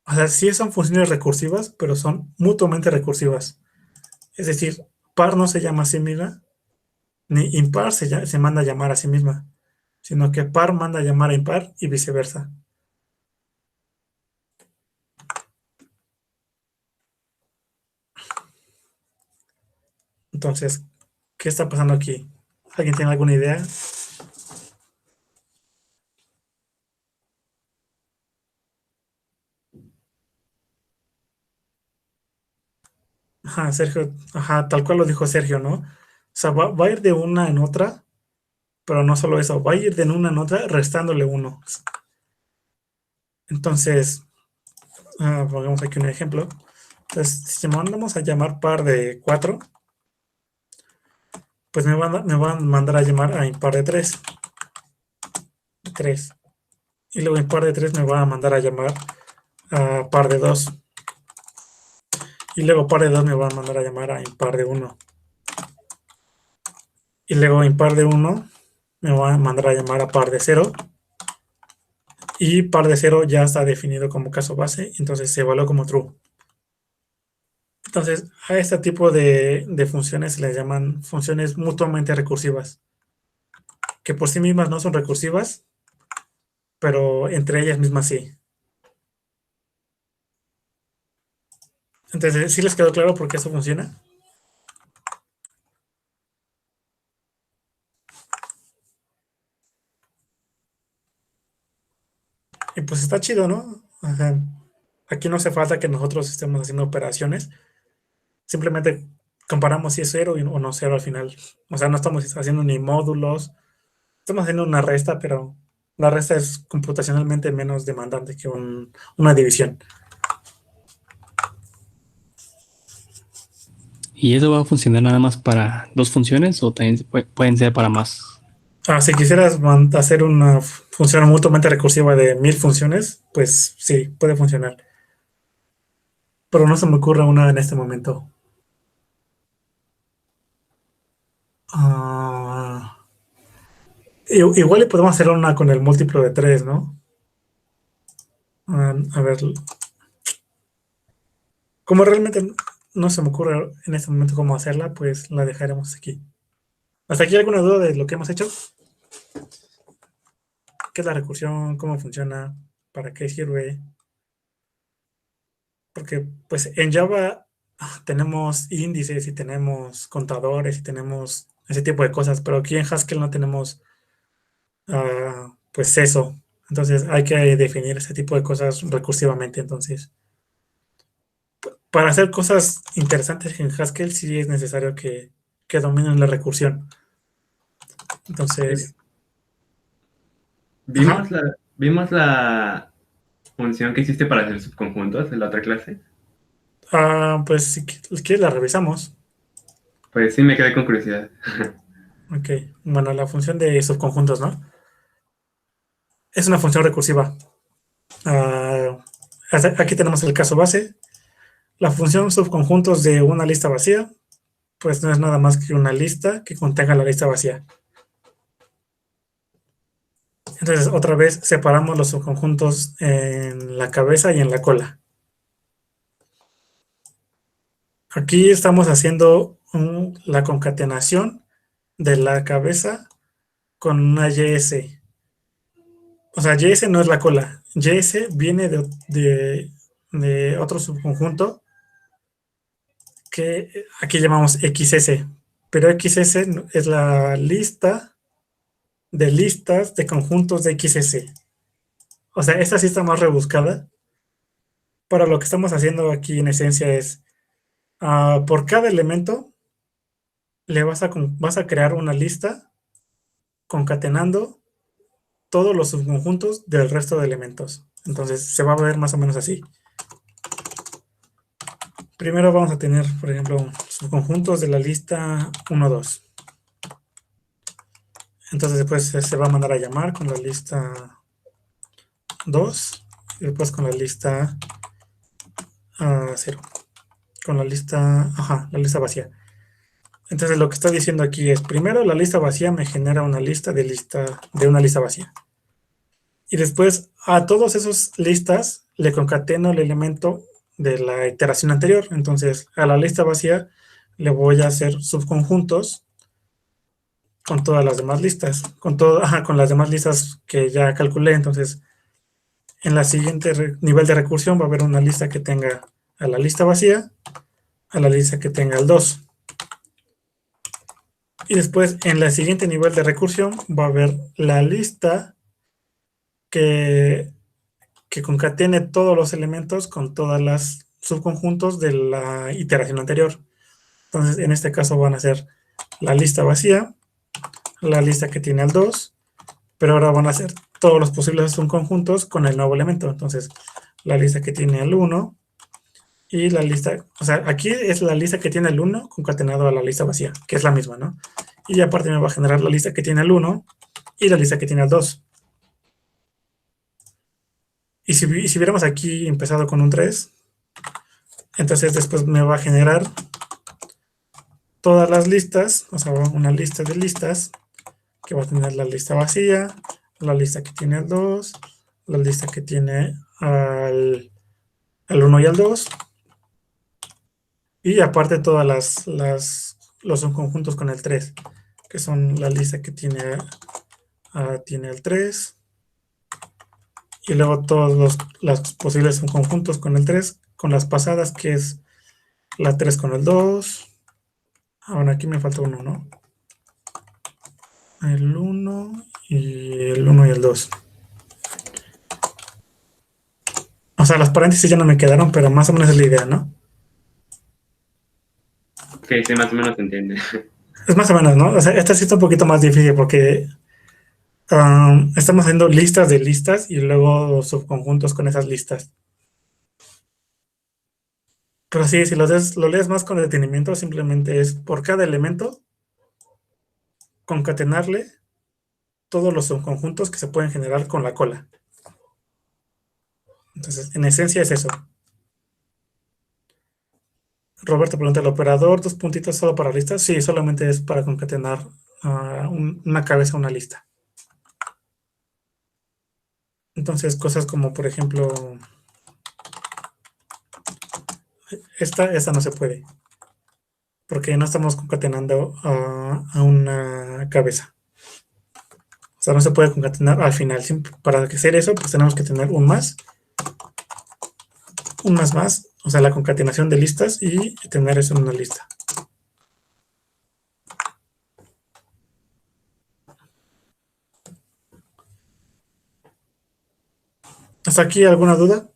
O sea, sí son funciones recursivas, pero son mutuamente recursivas. Es decir, par no se llama a sí misma, ni impar se manda a llamar a sí misma, sino que par manda a llamar a impar y viceversa. Entonces, ¿qué está pasando aquí? ¿Alguien tiene alguna idea? Sergio, tal cual lo dijo Sergio, ¿no? O sea, va a ir de una en otra, pero no solo eso, va a ir de una en otra restándole 1. Entonces, pongamos aquí un ejemplo. Entonces, si mandamos a llamar par de 4, pues me van a mandar a llamar a impar de 3. Y luego impar de 3 me va a mandar a llamar a par de 2. Y luego par de 2 me va a mandar a llamar a impar de 1. y luego impar de 1 me va a mandar a llamar a par de 0, y par de 0 ya está definido como caso base, entonces se evalúa como true. Entonces, a este tipo de funciones se les llaman funciones mutuamente recursivas, que por sí mismas no son recursivas, pero entre ellas mismas sí. Entonces, ¿sí les quedó claro por qué eso funciona? Y pues está chido, ¿no? Ajá. Aquí no hace falta que nosotros estemos haciendo operaciones, simplemente comparamos si es 0 o no 0 al final. O sea, no estamos haciendo ni módulos, estamos haciendo una resta, pero la resta es computacionalmente menos demandante que una división. ¿Y eso va a funcionar nada más para 2 funciones o también pueden ser para más? Si quisieras hacer una función mutuamente recursiva de 1000 funciones, pues sí, puede funcionar. Pero no se me ocurre una en este momento. Igual y podemos hacer una con el múltiplo de 3, ¿no? A ver, como realmente no se me ocurre en este momento cómo hacerla, pues la dejaremos aquí. ¿Hasta aquí alguna duda de lo que hemos hecho? ¿Qué es la recursión? ¿Cómo funciona? ¿Para qué sirve? Porque pues en Java tenemos índices y tenemos contadores y tenemos ese tipo de cosas, pero aquí en Haskell no tenemos pues eso. Entonces hay que definir ese tipo de cosas recursivamente. Entonces, para hacer cosas interesantes en Haskell sí es necesario que dominen la recursión. Entonces, ajá, Vimos la función que hiciste para hacer subconjuntos en la otra clase. pues si quieres la revisamos. Pues sí, me quedé con curiosidad. Ok, bueno, la función de subconjuntos, ¿no? Es una función recursiva. Aquí tenemos el caso base. La función subconjuntos de una lista vacía, pues no es nada más que una lista que contenga la lista vacía. Entonces, otra vez separamos los subconjuntos en la cabeza y en la cola. Aquí estamos haciendo la concatenación de la cabeza con una YS. O sea, YS no es la cola. YS viene de otro subconjunto que aquí llamamos XS. Pero XS es la lista de listas de conjuntos de XS. O sea, esta sí está más rebuscada. Pero lo que estamos haciendo aquí en esencia es, por cada elemento vas a crear una lista concatenando todos los subconjuntos del resto de elementos. Entonces se va a ver más o menos así. Primero vamos a tener, por ejemplo, subconjuntos de la lista 1, 2. Entonces después se va a mandar a llamar con la lista 2 y después con la lista 0. Con la lista, la lista vacía. Entonces lo que está diciendo aquí es, primero la lista vacía me genera una lista de una lista vacía. Y después a todas esas listas le concateno el elemento de la iteración anterior. Entonces a la lista vacía le voy a hacer subconjuntos con todas las demás listas, con las demás listas que ya calculé. Entonces en la siguiente nivel de recursión va a haber una lista que tenga a la lista vacía, a la lista que tenga el 2. Y después en el siguiente nivel de recursión va a haber la lista que concatene todos los elementos con todas las subconjuntos de la iteración anterior. Entonces, en este caso van a ser la lista vacía, la lista que tiene el 2, pero ahora van a ser todos los posibles subconjuntos con el nuevo elemento. Entonces, la lista que tiene el 1 y la lista, o sea, aquí es la lista que tiene el 1 concatenado a la lista vacía, que es la misma, ¿no? Y aparte me va a generar la lista que tiene el 1 y la lista que tiene el 2. Y si hubiéramos aquí empezado con un 3, entonces después me va a generar todas las listas, o sea, una lista de listas que va a tener la lista vacía, la lista que tiene el 2, la lista que tiene al 1 y al 2, y aparte todas los subconjuntos con el 3, que son la lista que tiene el 3, y luego todos los posibles subconjuntos con el 3, con las pasadas, que es la 3 con el 2. Ahora aquí me falta uno, ¿no? El 1 y el 1 y el 2. O sea, las paréntesis ya no me quedaron, pero más o menos es la idea, ¿no? Ok, sí, más o menos se entiende. Es más o menos, ¿no? O sea, esta sí está un poquito más difícil porque estamos haciendo listas de listas y luego subconjuntos con esas listas. Pero sí, si lo lees más con detenimiento, simplemente es por cada elemento concatenarle todos los subconjuntos que se pueden generar con la cola. Entonces, en esencia es eso. Roberto pregunta, ¿el operador dos puntitos solo para listas? Sí, solamente es para concatenar una cabeza a una lista. Entonces, cosas como, por ejemplo, esta no se puede, porque no estamos concatenando a una cabeza. O sea, no se puede concatenar al final. Para hacer eso, pues tenemos que tener un más, o sea, la concatenación de listas y tener eso en una lista. ¿Hasta aquí alguna duda?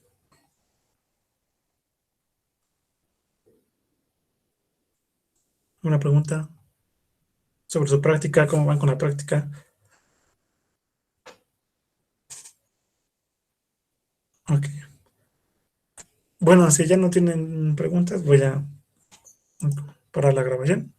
¿Una pregunta sobre su práctica? ¿Cómo van con la práctica? Ok. Bueno, si ya no tienen preguntas, voy a parar la grabación.